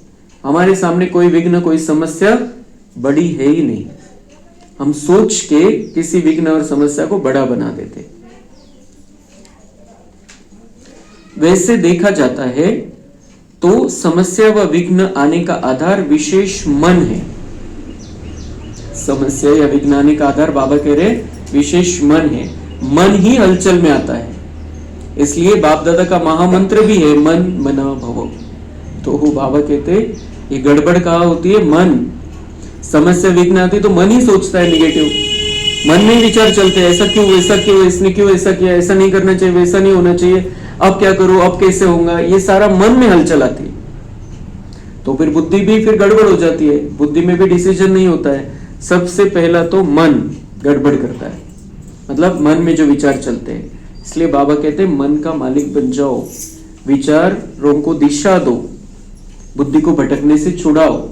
हमारे सामने कोई विघ्न कोई समस्या बड़ी है ही नहीं, हम सोच के किसी विघ्न और समस्या को बड़ा बना देते। वैसे देखा जाता है तो समस्या व विघ्न आने का आधार विशेष मन है। समस्या या विघ्न आने का आधार बाबा कह रहे विशेष मन है, मन ही हलचल में आता है। इसलिए बाप दादा का महामंत्र भी है मन मना भव। तो वो बाबा कहते ये गड़बड़ कहाँ होती है, मन। समस्या विघ्न आती तो मन ही सोचता है निगेटिव, मन में विचार चलते हैं, ऐसा क्यों, वैसा क्यों, इसने क्यों ऐसा किया, ऐसा नहीं करना चाहिए, वैसा नहीं होना चाहिए, अब क्या करूं, अब कैसे होगा, ये सारा मन में हलचल आती है। तो फिर बुद्धि भी फिर गड़बड़ हो जाती है, बुद्धि में भी डिसीजन नहीं होता है। सबसे पहला तो मन गड़बड़ करता है, मतलब मन में जो विचार चलते हैं। इसलिए बाबा कहते हैं मन का मालिक बन जाओ, विचारों को दिशा दो, बुद्धि को भटकने से छुड़ाओ।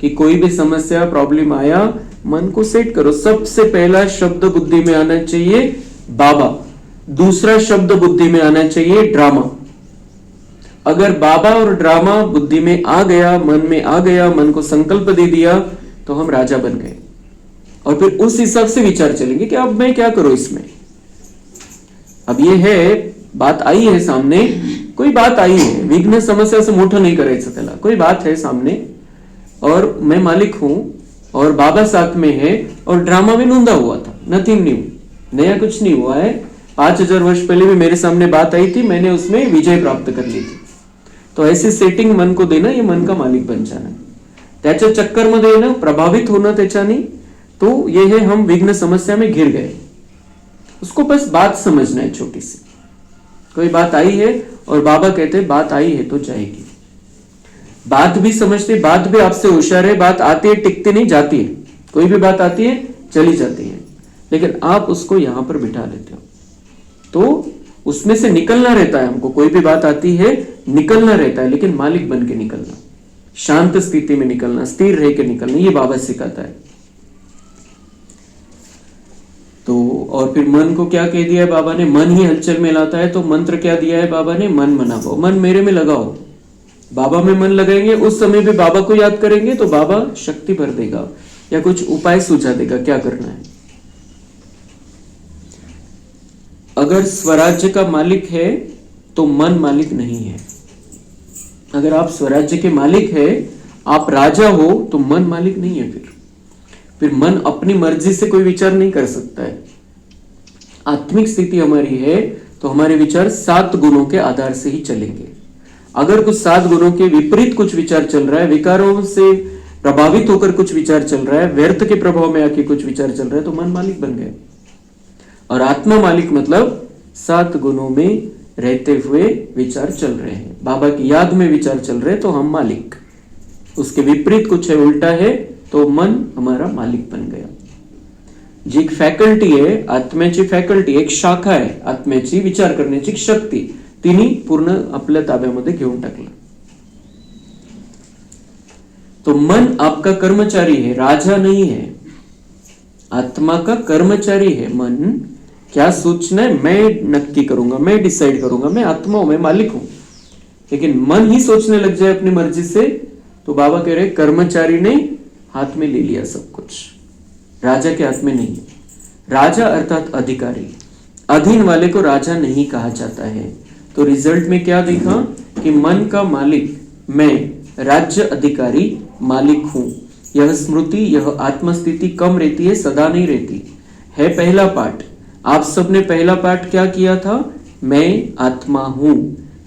कि कोई भी समस्या प्रॉब्लम आया, मन को सेट करो। सबसे पहला शब्द बुद्धि में आना चाहिए बाबा, दूसरा शब्द बुद्धि में आना चाहिए ड्रामा। अगर बाबा और ड्रामा बुद्धि में आ गया, मन में आ गया, मन को संकल्प दे दिया, तो हम राजा बन गए। और फिर उस हिसाब से विचार चलेंगे कि अब मैं क्या करूं इसमें। अब ये है, बात आई है सामने, कोई बात आई है, विघ्न समस्या से मोठं नहीं करायचं त्याला, कोई बात है सामने और मैं मालिक हूं, और बाबा साथ में है और ड्रामा में नूंदा हुआ था, नथिंग न्यू, नया कुछ नहीं हुआ है। 5000 वर्ष पहले भी मेरे सामने बात आई थी, मैंने उसमें विजय प्राप्त कर ली थी। तो ऐसी सेटिंग मन को देणं, ये मन का मालिक बन जाणं, त्याच्या चक्करमध्ये येणं, प्रभावित होणं त्याच्याने, तो ये है हम विघ्न समस्या में घिर गए। उसको बस बात समझना है छोटी सी, कोई बात आई है और बाबा कहते हैं बात आई है तो जाएगी। बात भी समझते, बात भी आपसे होशियार है, बात आती है टिकती नहीं, जाती है, कोई भी बात आती है चली जाती है, लेकिन आप उसको यहां पर बिठा लेते हो तो उसमें से निकलना रहता है हमको। कोई भी बात आती है निकलना रहता है, लेकिन मालिक बन के निकलना, शांत स्थिति में निकलना, स्थिर रह के निकलना, ये बाबा सिखाता है। तो और फिर मन को क्या कह दिया है बाबा ने, मन ही हलचल में लाता है, तो मंत्र क्या दिया है बाबा ने, मन मनाओ, मन मेरे में लगाओ। बाबा में मन लगाएंगे, उस समय भी बाबा को याद करेंगे तो बाबा शक्ति भर देगा या कुछ उपाय सुझा देगा क्या करना है। अगर स्वराज्य का मालिक है तो मन मालिक नहीं है। अगर आप स्वराज्य के मालिक है, आप राजा हो, तो मन मालिक नहीं है। फिर मन अपनी मर्जी से कोई विचार नहीं कर सकता है। आत्मिक स्थिति हमारी है तो हमारे विचार 7 गुणों के आधार से ही चलेंगे। अगर कुछ 7 गुणों के विपरीत कुछ विचार चल रहा है, विकारों से प्रभावित होकर कुछ विचार चल रहा है, व्यर्थ के प्रभाव में आके कुछ विचार चल रहा है, तो मन मालिक बन गए। और आत्मा मालिक मतलब 7 गुणों में रहते हुए विचार चल रहे हैं, बाबा की याद में विचार चल रहे हैं, तो हम मालिक। उसके विपरीत कुछ है, उल्टा है, तो मन हमारा मालिक बन गया। जी एक फॅकल्टी आहे, आत्म्याची फॅकल्टी, एक शाखा आहे आत्म्याची, विचार करण्याची शक्ती, तिने पूर्ण आपल्या ताब्यामध्ये घेऊन टाकलं। तो मन आपका कर्मचारी है, राजा नहीं है। आत्मा का कर्मचारी है मन। क्या सोचना है मैं नक्की करूंगा, मैं डिसाइड करूंगा, मैं आत्मा हूं, मैं मालिक हूं। लेकिन मन ही सोचने लग जाए अपनी मर्जी से, तो बाबा कह रहे कर्मचारी ने हाथ में ले लिया सब कुछ, राजा के हाथ में नहीं है। राजा अर्थात अधिकारी, अधीन वाले को राजा नहीं कहा जाता है। तो रिजल्ट में क्या देखा कि मन का मालिक मैं, राज्य अधिकारी मालिक हूं। यह स्मृति, यह आत्मस्थिति कम रहती है, सदा नहीं रहती है। पहला पाठ, आप सबने पहला पाठ क्या किया था, मैं आत्मा हूं।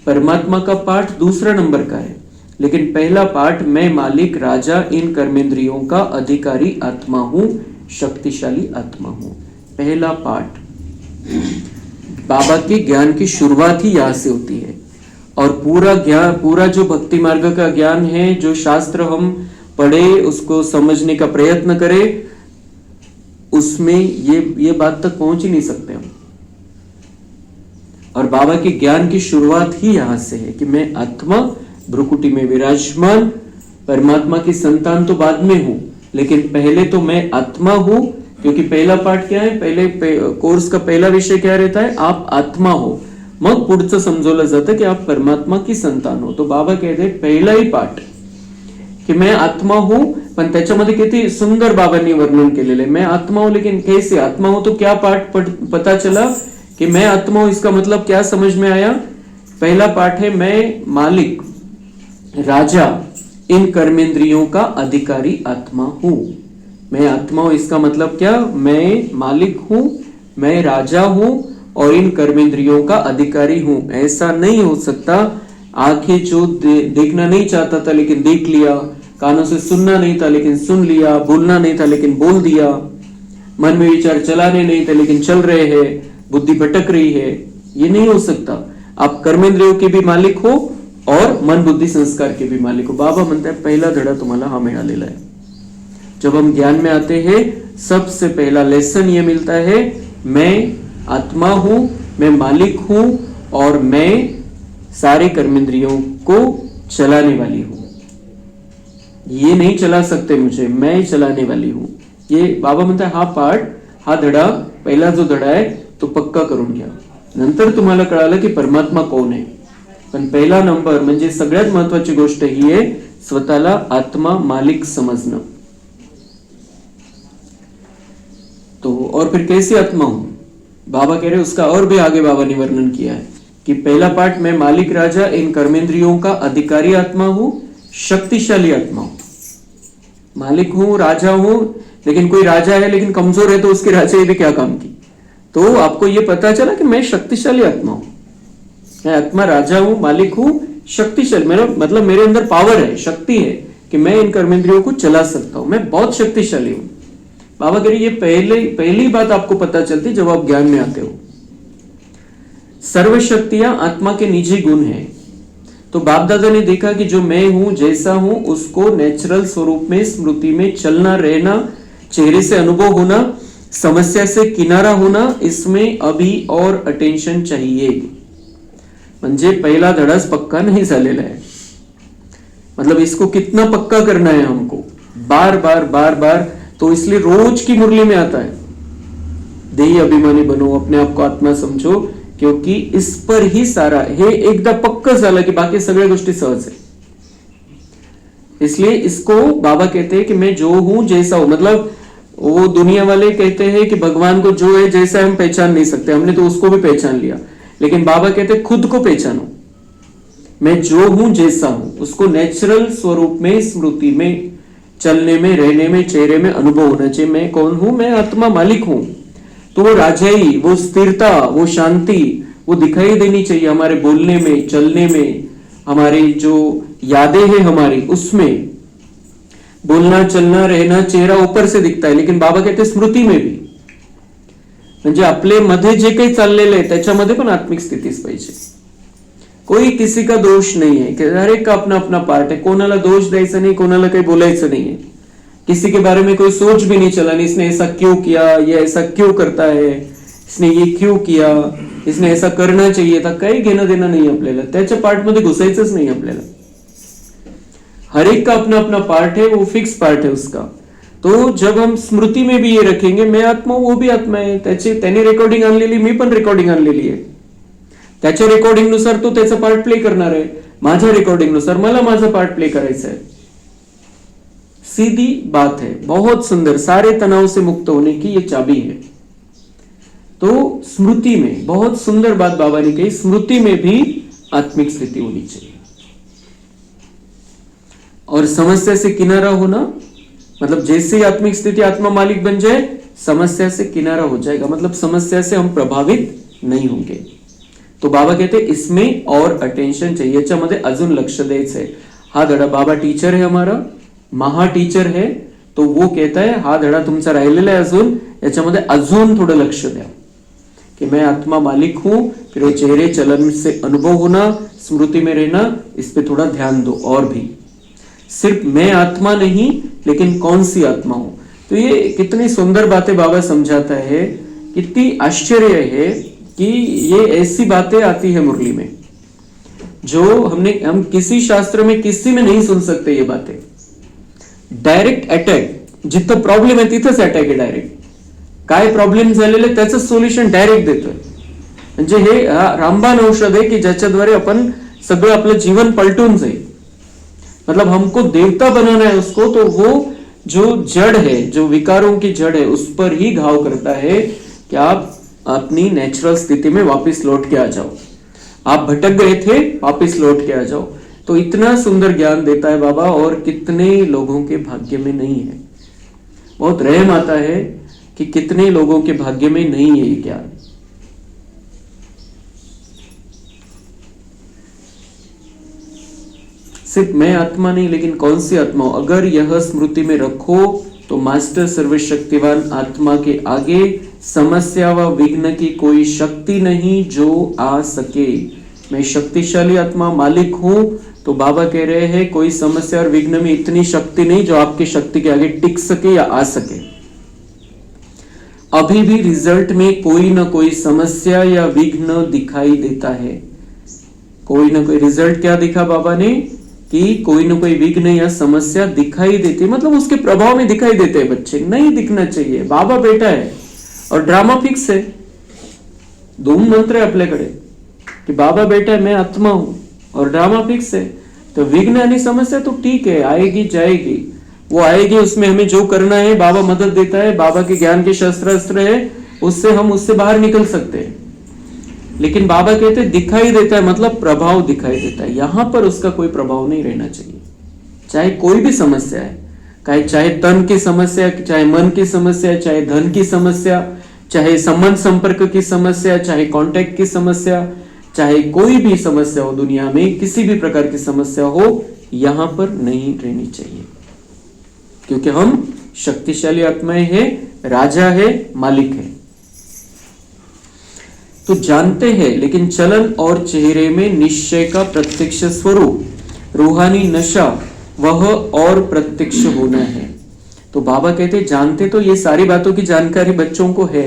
परमात्मा का पाठ दूसरा नंबर का है, लेकिन पहला पाठ मैं मालिक, राजा, इन कर्मेंद्रियों का अधिकारी आत्मा हूं, शक्तिशाली आत्मा हूं। पहला पाठ, बाबा के ज्ञान की शुरुआत ही यहां से होती है। और पूरा ज्ञान, पूरा जो भक्ति मार्ग का ज्ञान है, जो शास्त्र हम पढ़े, उसको समझने का प्रयत्न करें, उसमें ये बात तक पहुंच ही नहीं सकते हम। और बाबा के ज्ञान की शुरुआत ही यहां से है कि मैं आत्मा, भ्रुकुटी में विराजमान, परमात्मा की संतान तो बाद में हूं, लेकिन पहले तो मैं आत्मा हूं। क्योंकि पहला पाठ क्या है, पहले कोर्स का पहला विषय क्या रहता है, आप आत्मा हो, मग पुढचं समजवलं जातं की आप परमात्मा की संतान हो। तो बाबा कहते पहिलाही पाठ कि मैं आत्मा हूं, पण त्याच्यामध्ये किती सुंदर बाबांनी वर्णन केलेलं आहे। मैं आत्मा हूं, लेकिन कैसे आत्मा हूं, तो क्या पाठ पता चला कि मैं आत्मा हूं, इसका मतलब क्या समझ में आया। पहला पाठ है मैं मालिक, राजा, इन कर्मेंद्रियों का अधिकारी आत्मा हूं। मैं आत्मा हूं, इसका मतलब क्या, मैं मालिक हूं, मैं राजा हूं और इन कर्मेंद्रियों का अधिकारी हूं। ऐसा नहीं हो सकता। आंखें जो देखना नहीं चाहता था लेकिन देख लिया, कानों से सुनना नहीं था लेकिन सुन लिया, बोलना नहीं था लेकिन बोल दिया, मन में विचार चलाने नहीं थे लेकिन चल रहे हैं, बुद्धि भटक रही है, ये नहीं हो सकता। आप कर्मेंद्रियों के भी मालिक हो और मन बुद्धि संस्कार के भी मालिक हो। बाबा म्हणता है पहला धड़ा तुम्हाला हा मिळालेला है। जब हम ज्ञान में आते हैं, सबसे पहला लेसन ये मिलता है, मैं आत्मा हूं, मैं मालिक हूं और मैं सारे कर्मेंद्रियों को चलाने वाली हूं। ये नहीं चला सकते मुझे, मैं चलाने वाली हूं। ये बाबा म्हणतात हा पाठ, हा धडा, पहिला जो धडा आहे तो पक्का करून घ्या, नंतर तुम्हाला कळालं की परमात्मा कोण आहे। पण पहिला नंबर म्हणजे सगळ्यात महत्त्वाची गोष्ट ही आहे, स्वतःला आत्मा मालिक समझना। तो और फिर कैसे आत्मा हूं, बाबा कह रहे उसका और भी आगे बाबा ने वर्णन किया है कि पहला पाठ मैं मालिक, राजा, इन कर्मेंद्रियों का अधिकारी आत्मा हूं, शक्तिशाली आत्मा हूं। मालिक हूं, राजा हूं, लेकिन कोई राजा है लेकिन कमजोर है तो उसके राजा भी क्या काम की। तो आपको यह पता चला कि मैं शक्तिशाली आत्मा हूं, मैं आत्मा राजा हूं, मालिक हूं, शक्तिशाली, मेरा मतलब मेरे अंदर पावर है, शक्ति है कि मैं इन कर्मेंद्रियों को चला सकता हूं, मैं बहुत शक्तिशाली हूं। बाबा कह रहे ये पहली बात आपको पता चलती जब आप ज्ञान में आते हो। सर्व शक्तियां आत्मा के निजी गुण हैं। तो बाप दादा ने देखा कि जो मैं हूं, जैसा हूं, उसको नेचुरल स्वरूप में स्मृति में चलना, रहना, चेहरे से अनुभव होना, समस्या से किनारा होना, इसमें अभी और अटेंशन चाहिए। म्हणजे पहिला धडाच पक्का नहीं झालेला है, मतलब इसको कितना पक्का करना है हमको, बार बार बार बार। तो इसलिए रोज की मुरली में आता है देही अभिमानी बनो, अपने आप को आत्मा समझो, क्योंकि इस पर ही सारा हे एकदा पक्क झालं की बाकी सगळ्या गोष्टी सहज है। इसलिए इसको बाबा कहते हैं कि मैं जो हूं जैसा हूं, मतलब वो दुनिया वाले कहते हैं कि भगवान को जो है जैसा हम पहचान नहीं सकते, हमने तो उसको भी पहचान लिया, लेकिन बाबा कहते हैं खुद को पहचानो, मैं जो हूं जैसा हूं उसको नेचुरल स्वरूप में स्मृति में चलने में, रहने में, चेहरे में अनुभव होना चाहिए। मैं कौन हूं? मैं आत्मा, मालिक हूं। तो वो राजाई, वो स्थिरता, वो शांति, वो दिखाई देनी चाहिए हमारे बोलने में, चलने में, हमारी जो यादें हैं हमारी उसमें। बोलना, चलना, रहना, चेहरा ऊपर से दिखता है, लेकिन बाबा कहते स्मृती में भी, म्हणजे आपले मध्ये जे काही चाललेलं आहे त्याच्यामध्ये पण आत्मिक स्थितीच पाहिजे। कोई किसी का दोष नहीं है, कि हर एक का अपना अपना पार्ट है, कोणाला दोष द्यायचा नहीं, कोणाला काही बोलायचं नहीं है, किसी के बारे में कोई सोच भी नहीं चला, इसने ऐसा क्यों किया, ये ऐसा क्यों करता है, इसने ये क्यों किया, इसने ऐसा करना चाहिए था, काही घेणं देणं नाही आपल्याला, त्याच्या पार्ट मध्ये घुसायचंच नाही आपल्याला। हर एक का अपना अपना पार्ट है, वो फिक्स पार्ट है उसका। तो जब हम स्मृति में भी ये रखेंगे मैं आत्मा, वो भी आत्मा आहे, त्याने रेकॉर्डिंग आणलेली, मी पण रेकॉर्डिंग आणलेली आहे, त्याच्या रेकॉर्डिंग नुसार तो त्याचा पार्ट प्ले करणार आहे, माझ्या रेकॉर्डिंग नुसार मला माझा पार्ट प्ले करायचा है। सीधी बात है, बहुत सुंदर, सारे तनाव से मुक्त होने की ये चाबी है। तो स्मृति में बहुत सुंदर बात बाबा ने कही, स्मृति में भी आत्मिक स्थिति होनी चाहिए। और समस्या से किनारा होना, मतलब जैसे ही आत्मिक स्थिति आत्मा मालिक बन जाए, समस्या से किनारा हो जाएगा, मतलब समस्या से हम प्रभावित नहीं होंगे। तो बाबा कहते इसमें और अटेंशन चाहिए, याच्यामध्ये अजून लक्ष द्यायचं आहे। हा धडा, बाबा टीचर है हमारा, महा टीचर है, तो वो कहता है हा धडा तुमचा राहिलेला आहे अजून, याच्यामध्ये अजून थोडं लक्ष द्या कि मैं आत्मा मालिक हूं, फिर वो चेहरे चलन से अनुभव होना, स्मृति में रहना, इस पे थोड़ा ध्यान दो। और भी सिर्फ मैं आत्मा नहीं, लेकिन कौन सी आत्मा हूं। तो ये कितनी सुंदर बातें बाबा समझाता है, कितनी आश्चर्य है कि ये ऐसी बातें आती है मुरली में जो हम किसी शास्त्र में किसी में नहीं सुन सकते। ये बातें डायरेक्ट अटॅक, जिथं प्रॉब्लेम आहे तिथंच अटॅक आहे डायरेक्ट, काय प्रॉब्लेम झालेले त्याचं सोल्युशन डायरेक्ट देतोय। म्हणजे हे रामबाण औषध आहे की ज्याच्याद्वारे आपण सगळं आपलं जीवन पलटून जाईल, मतलब हमको देवता बनाना है उसको। तो वो जो जड़ है, जो विकारों की जड़ है, उस पर ही घाव करता है कि आप अपनी नेचुरल स्थिति में वापस लौट के आ जाओ, आप भटक गए थे वापस लौट के आ जाओ। तो इतना सुंदर ज्ञान देता है बाबा, और कितने लोगों के भाग्य में नहीं है। बहुत रहम आता है कि कितने लोगों के भाग्य में नहीं है ये ज्ञान। सिर्फ मैं आत्मा नहीं, लेकिन कौन सी आत्मा हो, अगर यह स्मृति में रखो तो मास्टर सर्वशक्तिवान आत्मा के आगे समस्या व विघ्न की कोई शक्ति नहीं जो आ सके। मैं शक्तिशाली आत्मा मालिक हूं, तो बाबा कह रहे हैं कोई समस्या और विघ्न में इतनी शक्ति नहीं जो आपकी शक्ति के आगे टिक सके या आ सके। अभी भी रिजल्ट में कोई ना कोई समस्या या विघ्न दिखाई देता है। कोई ना कोई रिजल्ट क्या दिखा बाबा ने कि कोई ना कोई विघ्न या समस्या दिखाई देती, मतलब उसके प्रभाव में दिखाई देते हैं बच्चे, नहीं दिखना चाहिए। बाबा बेटा है और ड्रामा फिक्स है, दोन मंत्र है आपल्याकडे कि बाबा बेटा है, मैं आत्मा हूं, और ड्रामा फिक्स है। तो विघ्न यानी समस्या तो ठीक है, आएगी जाएगी, वो आएगी, उसमें हमें जो करना है बाबा मदद देता है, बाबा के ज्ञान के शस्त्र अस्त्र है, उससे हम उससे बाहर निकल सकते हैं। लेकिन बाबा कहते दिखाई देता है, मतलब प्रभाव दिखाई देता है, यहां पर उसका कोई प्रभाव नहीं रहना चाहिए। चाहे कोई भी समस्या है, चाहे तन की समस्या, चाहे मन की समस्या, चाहे धन की समस्या, चाहे संबंध संपर्क की समस्या, चाहे कांटेक्ट की समस्या, चाहे कोई भी समस्या हो दुनिया में, किसी भी प्रकार की समस्या हो, यहां पर नहीं रहनी चाहिए, क्योंकि हम शक्तिशाली आत्माएं हैं, राजा है, मालिक है। तो जानते हैं, लेकिन चलन और चेहरे में निश्चय का प्रत्यक्ष स्वरूप, रूहानी नशा वह और प्रत्यक्ष होना है। तो बाबा कहते जानते तो ये सारी बातों की जानकारी बच्चों को है,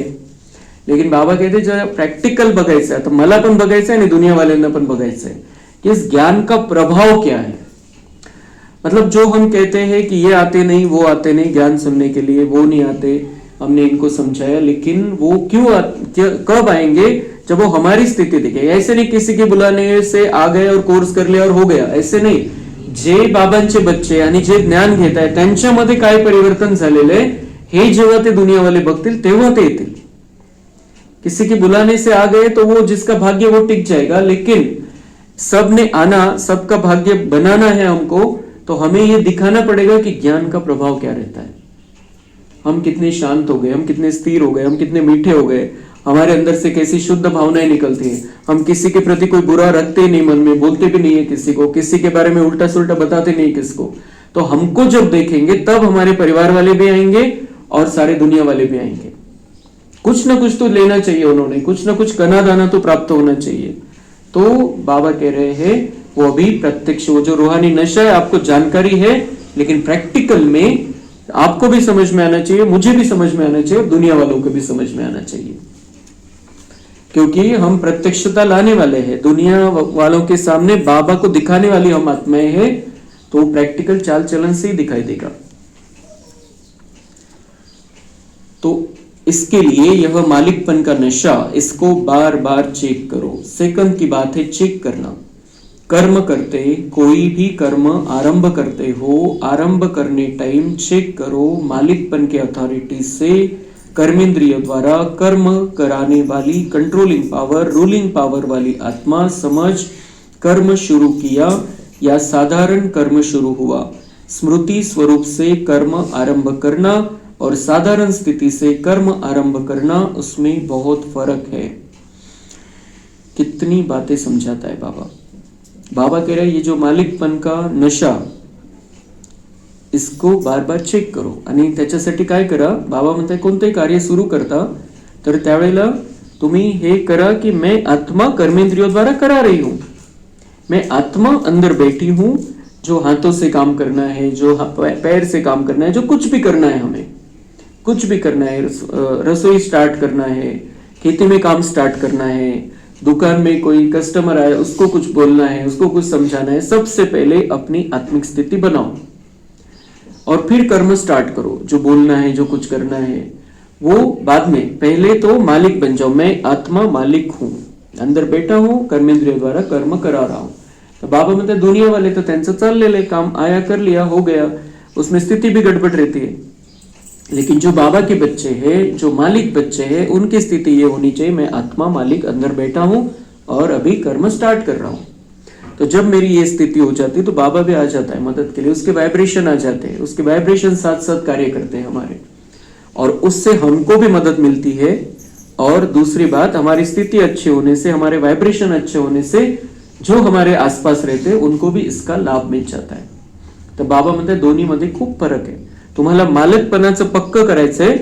लेकिन बाबा कहते जरा प्रॅक्टिकल बघायचं आहे, तर मला पण बघायचं आहे आणि दुनिया वाल्यांना पण बघायचं आहे कि इस ज्ञान का प्रभाव क्या है। मतलब जो हम कहते हैं कि ये आते नहीं, वो आते नहीं ज्ञान सुनने के लिए, वो नहीं आते, हमने इनको समझाया, लेकिन वो कब आएंगे, जब वो हमारी स्थिति दिखेगी। ऐसे नहीं किसी के बुलाने से आ गए और कोर्स कर लिया और हो गया, ऐसे नहीं। जे बाबांचे बच्चे आणि जे ज्ञान घेत आहेत त्यांच्यामध्ये काय परिवर्तन झालेलं आहे हे जेव्हा ते दुनियावाले बघतील तेव्हा ते येतील। किसी के बुलाने से आ गए तो वो जिसका भाग्य वो टिक जाएगा, लेकिन सबने आना, सबका भाग्य बनाना है हमको, तो हमें ये दिखाना पड़ेगा कि ज्ञान का प्रभाव क्या रहता है। हम कितने शांत हो गए, हम कितने स्थिर हो गए, हम कितने मीठे हो गए, हमारे अंदर से कैसी शुद्ध भावनाएं निकलती हैं, हम किसी के प्रति कोई बुरा रखते नहीं मन में, बोलते भी नहीं है किसी को, किसी के बारे में उल्टा सुल्टा बताते नहीं किसको। तो हमको जब देखेंगे तब हमारे परिवार वाले भी आएंगे और सारे दुनिया वाले भी आएंगे। कुछ ना कुछ तो लेना चाहिए उन्होंने, कुछ ना कुछ कना दाना तो प्राप्त होना चाहिए। तो बाबा कह रहे हैं वो अभी प्रत्यक्ष, वो जो रूहानी नशा है आपको जानकारी है, लेकिन प्रैक्टिकल में आपको भी समझ में आना चाहिए, मुझे भी समझ में आना चाहिए, दुनिया वालों को भी समझ में आना चाहिए, क्योंकि हम प्रत्यक्षता लाने वाले हैं दुनिया वालों के सामने, बाबा को दिखाने वाली हम आत्माएं हैं, तो प्रैक्टिकल चाल चलन से ही दिखाई देगा। तो इसके लिए यह मालिकपन का नशा, इसको बार बार चेक करो। सेकंड की बात है चेक करना। कर्म करते, कोई भी कर्म आरंभ करते हो, आरंभ करने टाइम चेक करो मालिकपन के अथॉरिटी से, कर्मेंद्रिय द्वारा कर्म कराने वाली कंट्रोलिंग पावर, रूलिंग पावर वाली आत्मा समझ कर्म शुरू किया या साधारण कर्म शुरू हुआ। स्मृति स्वरूप से कर्म आरंभ करना और साधारण स्थिति से कर्म आरंभ करना, उसमें बहुत फर्क है। कितनी बातें समझाता है बाबा। बाबा कह रहे हैं ये जो मालिकपन का नशा, इसको बार बार चेक करो। आणि त्याच्यासाठी काय करा, बाबा म्हणतात कोणतेही कार्य सुरू करता तर त्यावेळेला तुम्ही हे करा कि मैं आत्मा कर्मेंद्रियों द्वारा करा रही हूं, मैं आत्मा अंदर बैठी हूं, जो हाथों से काम करना है, जो पैर से काम करना है, जो कुछ भी करना है, हमें कुछ भी करना है, रसोई स्टार्ट करना है, खेती में काम स्टार्ट करना है, दुकान में कोई कस्टमर आए उसको कुछ बोलना है, उसको कुछ समझाना है, सबसे पहले अपनी आत्मिक स्थिति बनाओ और फिर कर्म स्टार्ट करो। जो बोलना है, जो कुछ करना है वो बाद में, पहले तो मालिक बन जाओ। मैं आत्मा मालिक हूं, अंदर बैठा हूं, कर्मेंद्रिय द्वारा कर्म करा रहा हूं। तो बाबा म्हणते दुनिया वाले तो त्यांचं चाललेलं काम, आया कर लिया हो गया, उसमें स्थिति भी गड़बड़ रहती है। लेकिन जो बाबा के बच्चे हैं, जो मालिक बच्चे हैं, उनकी स्थिति ये होनी चाहिए, मैं आत्मा मालिक अंदर बैठा हूं और अभी कर्म स्टार्ट कर रहा हूं। तो जब मेरी ये स्थिति हो जाती है तो बाबा भी आ जाता है मदद के लिए, उसके वाइब्रेशन आ जाते हैं, उसके वाइब्रेशन साथ साथ कार्य करते हैं हमारे, और उससे हमको भी मदद मिलती है। और दूसरी बात, हमारी स्थिति अच्छी होने से, हमारे वाइब्रेशन अच्छे होने से जो हमारे आसपास रहते हैं उनको भी इसका लाभ मिल जाता है। तर बाबा म्हणते दोन्ही मध्ये खूप फरक आहे। तुम्हाला मालकपणाचं पक्क करायचंय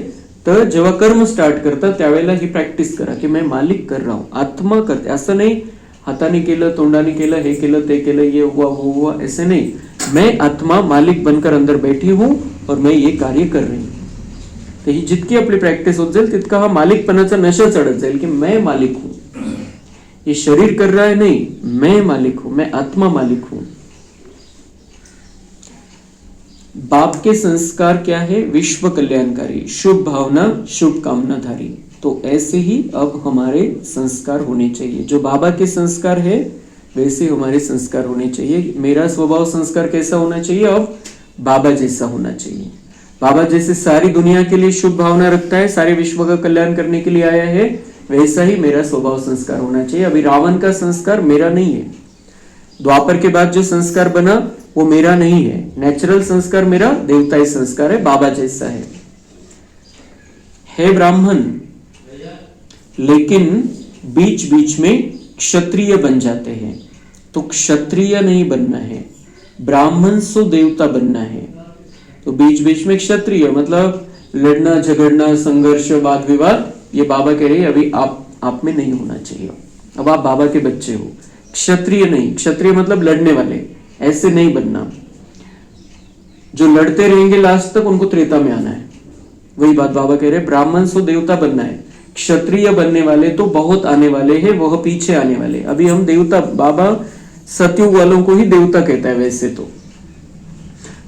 तर जेव्हा कर्म स्टार्ट करता त्यावेळेला ही प्रॅक्टिस करा की मैं मालिक कर रहा हूं, आत्मा करते। असं नाही हाताने केलं, तोंडाने केलं, हे केलं, ते केलं, ये हुआ वो हुआ, ऐसे नहीं। मैं आत्मा मालिक बनकर अंदर बैठी हूं और मैं ये कार्य कर रही हूं। तो ही जितकी आपली प्रॅक्टिस होत जाईल तितका हा मालिकपणाचा नशा चढत जाईल की मैं मालिक हूं, ये शरीर कर रहा है नहीं, मैं मालिक हूं, मैं आत्मा मालिक हूं। बाप के संस्कार क्या है? विश्व कल्याणकारी, शुभ भावना, शुभ कामनाधारी। तो ऐसे ही अब हमारे संस्कार होने चाहिए। जो बाबा के संस्कार है वैसे हमारे संस्कार होने चाहिए। मेरा स्वभाव संस्कार कैसा होना चाहिए? अब बाबा जैसा होना चाहिए। बाबा जैसे सारी दुनिया के लिए शुभ भावना रखता है, सारे विश्व का कल्याण करने के लिए आया है, वैसा ही मेरा स्वभाव संस्कार होना चाहिए। अभी रावण का संस्कार मेरा नहीं है। द्वापर के बाद जो संस्कार बना वो मेरा नहीं है। नेचुरल संस्कार मेरा देवताई संस्कार है, बाबा जैसा है ब्राह्मण, लेकिन बीच बीच में क्षत्रिय बन जाते हैं। तो क्षत्रिय नहीं बनना है, ब्राह्मण सो देवता बनना है। तो बीच बीच में क्षत्रिय मतलब लड़ना झगड़ना संघर्ष वाद विवाद, ये बाबा कह रहे हैं अभी आप में नहीं होना चाहिए। अब आप बाबा के बच्चे हो, क्षत्रिय नहीं, क्षत्रिय मतलब लड़ने वाले, ऐसे नहीं बनना। जो लड़ते रहेंगे लास्ट तक उनको त्रेता में आना है। वही बात बाबा कह रहे हैं, ब्राह्मण सो देवता बनना है, क्षत्रिय बनने वाले तो बहुत आने वाले हैं, वह पीछे आने वाले। अभी हम देवता, बाबा सतयुग वालों को ही देवता कहता है। वैसे तो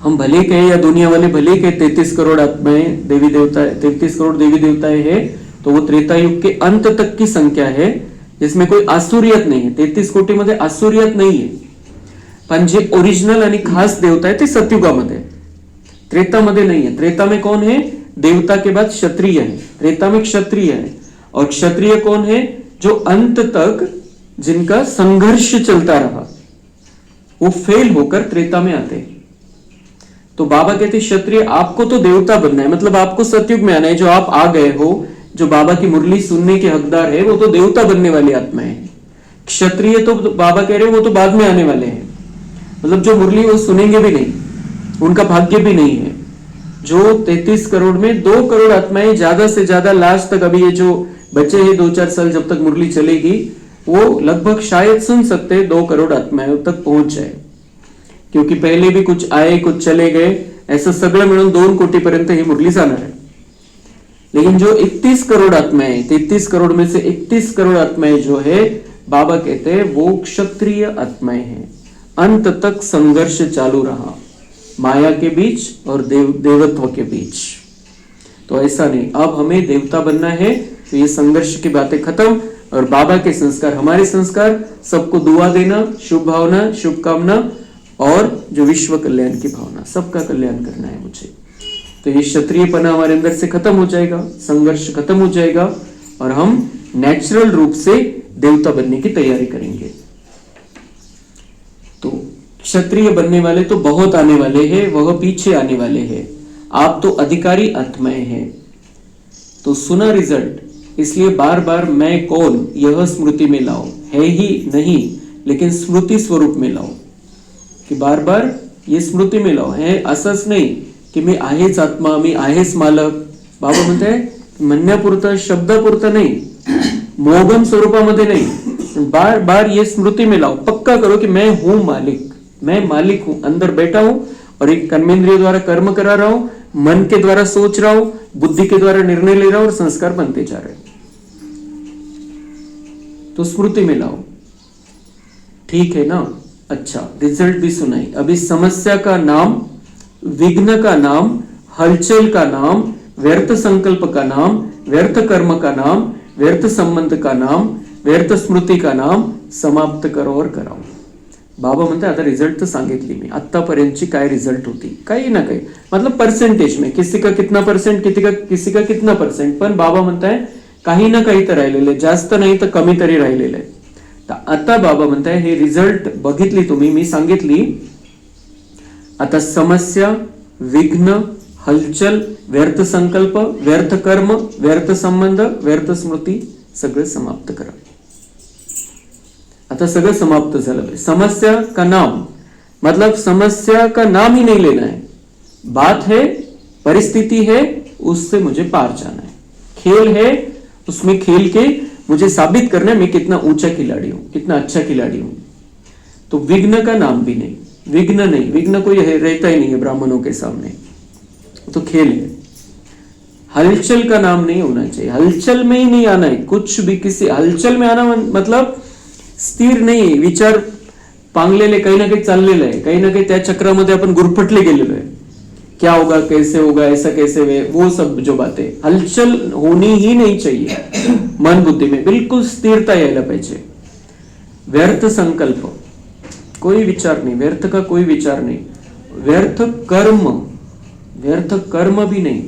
हम भले कहे या दुनिया वाले भले कहे 33 करोड़ आत्माएं देवी देवता, 33 करोड़ देवी देवताएं हैं, तो वो त्रेता युग के अंत तक की संख्या है, जिसमें कोई आसुरियत नहीं है। 33 कोटी मध्ये आसुरियत नाही आहे, पण जे ओरिजिनल आणि खास देवता आहे ते सतयुगामध्ये, त्रेतामध्ये नाही है। त्रेता में कौन है? देवता के बाद क्षत्रिय है, त्रेता में क्षत्रिय है। और क्षत्रिय कौन है? जो अंत तक जिनका संघर्ष चलता रहा, वो फेल होकर त्रेता में आते। तो बाबा कहते क्षत्रिय आपको तो देवता बनना है, मतलब आपको सतयुग में आना है। जो आप आ गए हो, जो बाबा की मुरली सुनने के हकदार है, वो तो देवता बनने वाली आत्माएं हैं। क्षत्रिय तो बाबा कह रहे हैं वो तो बाद में आने वाले हैं, मतलब जो मुरली वो सुनेंगे भी नहीं, उनका भाग्य भी नहीं है। जो 33 करोड़ में 2 करोड़ आत्माएं ज्यादा से ज्यादा लास्ट तक, अभी ये जो बचे हैं 2-4 साल जब तक मुरली चलेगी, वो लगभग शायद सुन सकते हैं 2 करोड़ आत्माएं तक पहुंच जाए, क्योंकि पहले भी कुछ आए कुछ चले गए, ऐसा सगळं मिळून 2 कोटीपर्यंत ही मुरली जाणार है। लेकिन जो 31 करोड़ आत्माएं, 33 करोड़ में से 31 करोड़ आत्माएं जो है, बाबा कहते हैं वो क्षत्रिय आत्माएं हैं। अंत तक संघर्ष चालू रहा माया के बीच और देवत्व के बीच। तो ऐसा नहीं, अब हमें देवता बनना है, तो ये संघर्ष की बातें खत्म, और बाबा के संस्कार, हमारे संस्कार, सबको दुआ देना, शुभ भावना, शुभकामना, और जो विश्व कल्याण की भावना, सबका कल्याण करना है मुझे। तो ये क्षत्रियपना हमारे अंदर से खत्म हो जाएगा, संघर्ष खत्म हो जाएगा, और हम नेचुरल रूप से देवता बनने की तैयारी करेंगे। तो क्षत्रिय बनने वाले तो बहुत आने वाले हैं, वह पीछे आने वाले हैं। आप तो अधिकारी आत्माएं हैं। तो सुना रिजल्ट, इसलिए बार बार मैं कौन यह स्मृति में लाओ, है ही नहीं लेकिन स्मृति स्वरूप में लाओ, कि बार बार ये स्मृति में लाओ। है असंच नाही की मी आहेच आत्मा, मी आहेच मालक। बाबा म्हणते म्हणण्यापुरतं, शब्दापुरतं नाही, मोहगम स्वरूपामध्ये नहीं, बार बार ये स्मृति में लाओ। पक्का करो कि मैं हूं मालिक, मैं मालिक हूं, अंदर बैठा हूं और एक कर्मेंद्रिय द्वारा कर्म करा रहा हूं, मन के द्वारा सोच रहा हूं, बुद्धि के द्वारा निर्णय ले रहा हूं, और संस्कार बनते जा रहे हैं। तो स्मृति में लाओ, ठीक है ना? अच्छा, रिजल्ट भी सुनाई। अभी समस्या का नाम, विघ्न का नाम, हलचल का नाम, व्यर्थ संकल्प का नाम, व्यर्थ कर्म का नाम, व्यर्थ संबंध का नाम, व्यर्थ स्मृती का नाम समाप्त करो और कराओ। बाबा म्हणते आता रिजल्ट तर सांगितली मी, आतापर्यंतची काय रिजल्ट होती, काही ना काही, मतलब परसेंटेज में किसी का कितना परसेंट, किसी का कितना परसेंट, पण बाबा म्हणताय काही ना काही तर राहिलेलं आहे, जास्त नाही तर कमी तरी राहिलेलं आहे। तर आता बाबा म्हणताय हे रिजल्ट बघितली तुम्ही, मी सांगितली, आता समस्या, विघ्न, हलचल, व्यर्थ संकल्प, व्यर्थ कर्म, व्यर्थ संबंध, व्यर्थ स्मृती सगळं समाप्त करा। आता सगळं समाप्त झालं। समस्या का नाम मतलब समस्या का नाम ही नहीं लेना है, बात है, परिस्थिति है, उससे मुझे पार जाना है। खेल है, उसमें खेल के मुझे साबित करना है मैं कितना ऊंचा खिलाड़ी हूं, कितना अच्छा खिलाड़ी हूं। तो विघ्न का नाम भी नहीं, विघ्न नहीं, विघ्न कोई रहता ही नहीं है ब्राह्मणों के सामने, तो खेल है। हलचल का नाम नहीं होना चाहिए, हलचल में ही नहीं आना है, कुछ भी किसी हलचल में आना मतलब स्थिर नाही, विचार पांगलेले, काही ना काही चाललेलं आहे, काही ना काही त्या चक्रामध्ये आपण गुरफटले गेलेलो आहे। क्या होगा, कैसे होगा, ऐसा कैसे वे, वो सब जो बातें, हलचल होनी ही नहीं चाहिए मन बुद्धि में, बिल्कुल स्थिरता यायला पाहिजे। व्यर्थ संकल्प, कोई विचार नहीं, व्यर्थ का कोई विचार नहीं। व्यर्थ कर्म, व्यर्थ कर्म भी नहीं,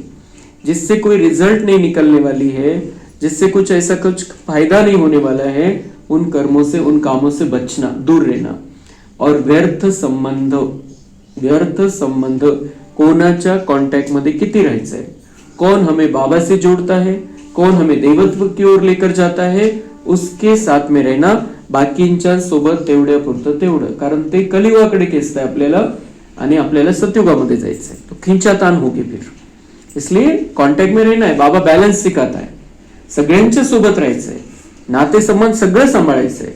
जिससे कोई रिजल्ट नहीं निकलने वाली है, जिससे कुछ ऐसा कुछ फायदा नहीं होने वाला है, उन कर्मों से, उन कामों से बचना, दूर रहना। और व्यर्थ संबंध, व्यर्थ संबंध, कोणाच्या कॉन्टैक्ट मध्ये किती राहायचंय, कौन हमें बाबा से जोड़ता है, कौन हमें देवत्व की ओर लेकर जाता है, उसके साथ में रहना, बाकींच्या सोबत तेवढ्यापुरतं तेवढं, कारण ते कलियुगाकडे खेचतंय आपल्याला आणि आपल्याला सत्युगामध्ये जायचंय, तो खिंचातान होगी फिर. इसलिए कॉन्टॅक्ट में रहना है. बाबा बॅलन्स शिकवत आहे, सगळ्यांच्या सोबत राहायचंय, नाते संबंध सगळं सांभाळायचंय.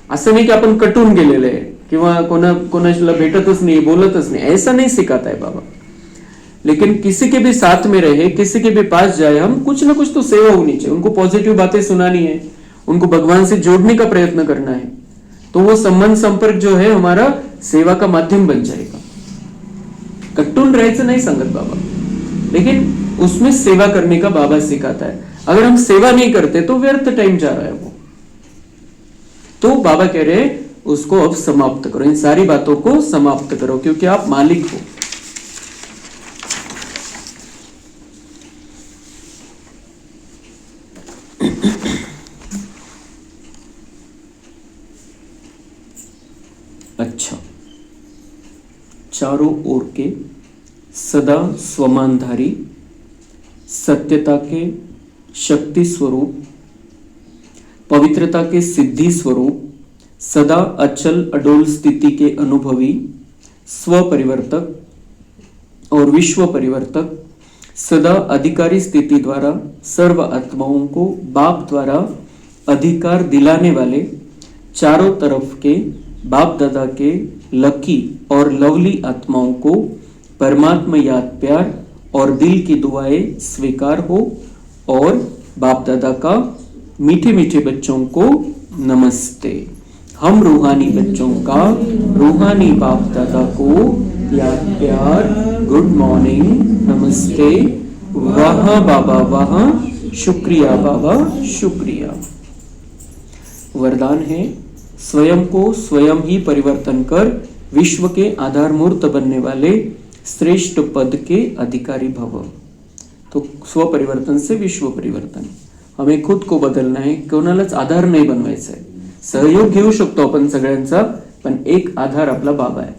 असं नाही की आपण कटून गेलेले आहे किंवा कोणाला भेटतच नहीं, बोलतच नहीं, ऐसा नहीं सिखाता है बाबा. लेकिन किसी के भी साथ में रहे, किसी के भी पास जाए, हम कुछ ना कुछ तो सेवा होनी चाहिए. उनको पॉजिटिव बातें सुनानी है, उनको भगवान से जोड़ने का प्रयत्न करना है, तो वो संबंध संपर्क जो है हमारा सेवा का माध्यम बन जाएगा. कट्टून राहायचं नहीं संगत बाबा, लेकिन उसमें सेवा करने का बाबा सिखाता है. अगर हम सेवा नहीं करते तो व्यर्थ टाइम जा रहा है वो. तो बाबा कह रहे हैं उसको अब समाप्त करो, इन सारी बातों को समाप्त करो, क्योंकि आप मालिक हो. अच्छा, चारों ओर के सदा स्वमानधारी, सत्यता के शक्ति स्वरूप, पवित्रता के सिद्धि स्वरूप, सदा अचल अडोल स्थिति के अनुभवी, स्व परिवर्तक और विश्व परिवर्तक, सदा अधिकारी स्थिति द्वारा सर्व आत्माओं को बाप द्वारा अधिकार दिलाने वाले, चारों तरफ के बाप दादा के लकी और लवली आत्माओं को परमात्मा याद प्यार और दिल की दुआएं स्वीकार हो, और बाप दादा का मीठे मीठे बच्चों को नमस्ते. हम रूहानी बच्चों का रूहानी बाप दादा को याद प्यार, गुड मॉर्निंग, नमस्ते, वाह बाबा वाह, शुक्रिया बाबा शुक्रिया. वरदान है, स्वयं को स्वयं ही परिवर्तन कर विश्व के आधार मूर्त बनने वाले श्रेष्ठ पद के अधिकारी भव. तो स्व परिवर्तन से विश्व परिवर्तन, हमें खुद को बदलना है, कोणालाच आधार नाही बनवायचा आहे. सहयोग घेऊ शकतो आपण सगळ्यांचा, पण एक आधार आपला बाबा आहे.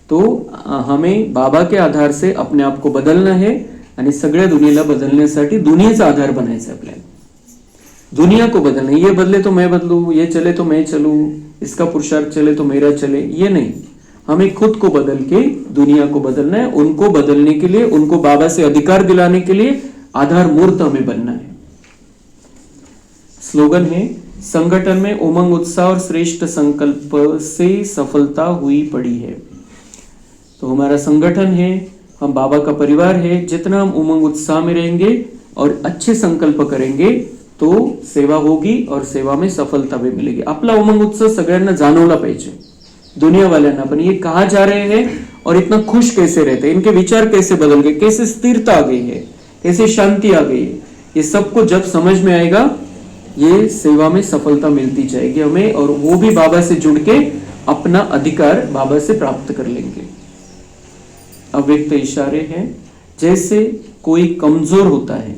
तो हमें बाबा के आधार से अपने आप को बदलना है आणि सगळ्या दुनियेला बदलण्यासाठी दुनियेचा आधार बनायचा आपल्याला. दुनिया को बदलना, ये बदले तो मैं बदलूं, ये चले तो मैं चलूं, इसका पुरुषार्थ चले तो मेरा चले, ये नहीं. हमें खुद को बदल के दुनिया को बदलना है. उनको बदलने के लिए, उनको बाबा से अधिकार दिलाने के लिए आधार मूर्त हमें बनना है. स्लोगन है, संगठन में उमंग उत्साह और श्रेष्ठ संकल्प से सफलता हुई पड़ी है. तो हमारा संगठन है, हम बाबा का परिवार है. जितना हम उमंग उत्साह में रहेंगे और अच्छे संकल्प करेंगे तो सेवा होगी और सेवा में सफलता भी मिलेगी. आपला उमंग उत्साह सगळ्यांना जाणवला पाहिजे, दुनिया वाल्यांना पण. ये कहाँ जा रहे हैं और इतना खुश कैसे रहते हैं, इनके विचार कैसे बदल गए, कैसे स्थिरता आ गई है, कैसे शांति आ गई है, ये सबको जब समझ में आएगा, ये सेवा में सफलता मिलती जाएगी हमें, और वो भी बाबा से जुड़ के अपना अधिकार बाबा से प्राप्त कर लेंगे. अव्यक्त इशारे हैं, जैसे कोई कमजोर होता है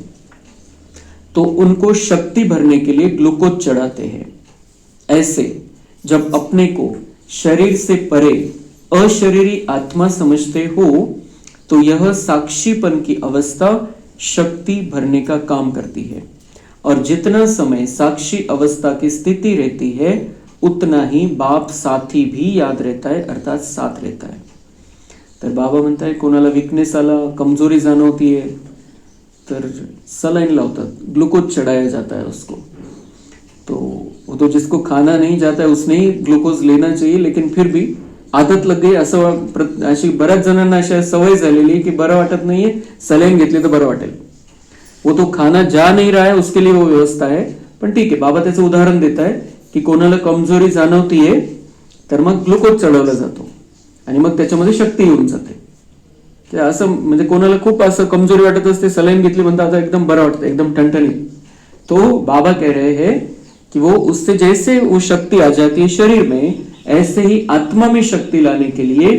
तो उनको शक्ति भरने के लिए ग्लूकोज चढ़ाते हैं, ऐसे जब अपने को शरीर से परे अशरीरी आत्मा समझते हो तो यह साक्षीपन की अवस्था शक्ति भरने का काम करती है. और जितना समय साक्षी अवस्था की स्थिति रहती है उतना ही बाप साथी भी याद रहता है, अर्थात साथ रहता है. तर बाबा म्हणता है, कोणाला वीकनेस आला, कमजोरी जाणवती है, तर सलाइन लावतात, ग्लूकोज चढ़ाया जाता है उसको. तो वो तो जिसको खाना नहीं जाता है उसने ही ग्लूकोज लेना चाहिए, लेकिन फिर भी आदत लग गई. असं अशी बऱ्याच जणांना अशा सवय झालेली की बरं वाटत नाहीये, सलाइन घेतली तर बरं वाटेल. वो तो खाना जा नहीं रहा है, उसके लिए वो व्यवस्था है. पण ठीक आहे, बाबा त्याचं उदाहरण देत आहे की कोणाला कमजोरी जाणवतीये तर मग ग्लुकोज चढवला जातो आणि मग त्याच्यामध्ये शक्ती येऊन जाते. ते असं म्हणजे कोणाला खूप असं कमजोरी वाटत असते, सलाइन घेतली म्हणता आता एकदम बरं वाटतं, एकदम ठणठणीत. तो बाबा कह रहे हैं कि वो उससे जैसे वो शक्ति आ जाती है शरीर में, ऐसे ही आत्मा में शक्ति लाने के लिए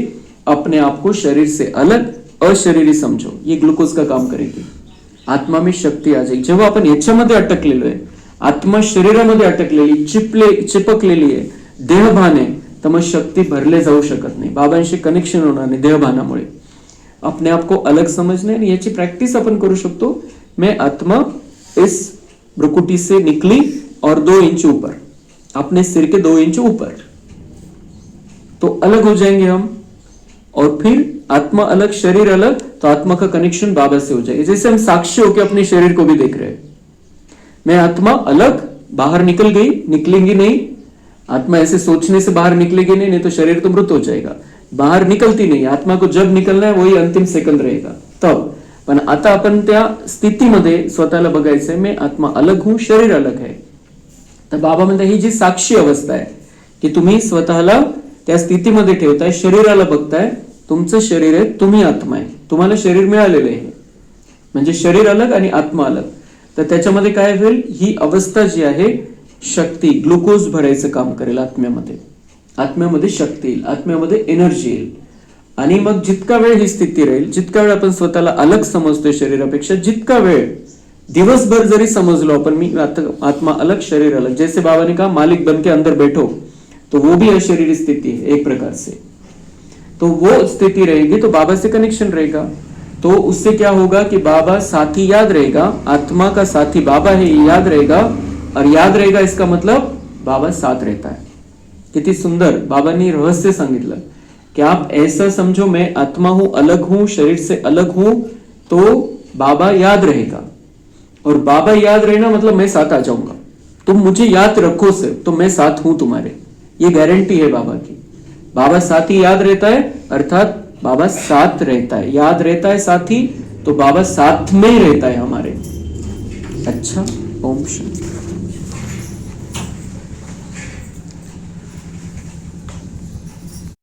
अपने आप को शरीर से अलग अशरीरी समझो. ये ग्लुकोज का काम करेगी. आत्मा में शक्ती आ जाईल. जेव्हा आपण याच्यामध्ये अटकलेलो आहे, आत्मा शरीरामध्ये अटकलेली चिपकलेली आहे, देहभान आहे, तर मग शक्ती भरले जाऊ शकत नाही, बाबांशी कनेक्शन होणार नाही देहभानामुळे. अपने आप को अलग समझने, आणि याची प्रैक्टिस अपन करू शकतो. मैं आत्मा इस भ्रुकुटी से निकली और 2 इंच ऊपर, अपने सिर के 2 इंच ऊपर, तो अलग हो जाएंगे हम. और फिर आत्मा अलग शरीर अलग, तो आत्मा का कनेक्शन बाबा से हो जाएगा. जैसे हम साक्षी होकर अपने शरीर को भी देख रहे हैं. मैं आत्मा अलग, बाहर निकल गई, निकलेंगी नहीं. आत्मा ऐसे सोचने से बाहर निकलेगी नहीं तो शरीर तो मृत हो जाएगा. बाहर निकलती नाही. आत्मा को जब निकलना है वही अंतिम सेकंद रहेगा तब. पण आता आपण त्या स्थितीमध्ये स्वतःला बघायचंय, मैं आत्मा अलग हूं, शरीर अलग है. तर बाबा म्हणतात ही जी साक्षी अवस्था आहे की तुम्ही स्वतःला त्या स्थितीमध्ये ठेवताय, शरीराला बघताय, तुमचं शरीर आहे, तुम्ही आत्मा आहे, तुम्हाला शरीर मिळालेलं आहे. म्हणजे शरीर अलग आणि आत्मा अलग. तर त्याच्यामध्ये काय होईल, ही अवस्था जी आहे शक्ती, ग्लुकोज भरायचं काम करेल आत्म्यामध्ये. आत्म्यामध्ये शक्ती येईल, आत्म्यामध्ये एनर्जी येईल. आणि मग जितका वेळ ही स्थिती राहील, जितका वेळ आपण स्वतःला अलग समजतोय शरीरापेक्षा, जितका वेळ दिवसभर जरी समजलो आपण मी आत्मा अलग शरीर अलग, जैसे बाबा ने कहा मालिक बन के अंदर बैठो, तो वो भी अशरीरी स्थिति है एक प्रकार से. तो वो स्थिति रहेगी तो बाबा से कनेक्शन रहेगा. तो उससे क्या होगा कि बाबा साथी याद रहेगा, आत्मा का साथी बाबा है ये याद रहेगा. और याद रहेगा इसका मतलब बाबा साथ रहता है. किती सुंदर बाबा ने रहस्य सांगितलं कि आप ऐसा समझो मैं आत्मा हूं, अलग हूं, शरीर से अलग हूं, तो बाबा याद रहेगा. और बाबा याद रहना मतलब मैं साथ आ जाऊंगा. तुम मुझे याद रखो सिर्फ, तो मैं साथ हूं तुम्हारे. ये गारंटी है बाबा की. बाबा साथी याद रहता है, अर्थात बाबा साथ रहता है. याद रहता है साथी, तो बाबा साथ में ही रहता है हमारे. अच्छा, ओम शांति.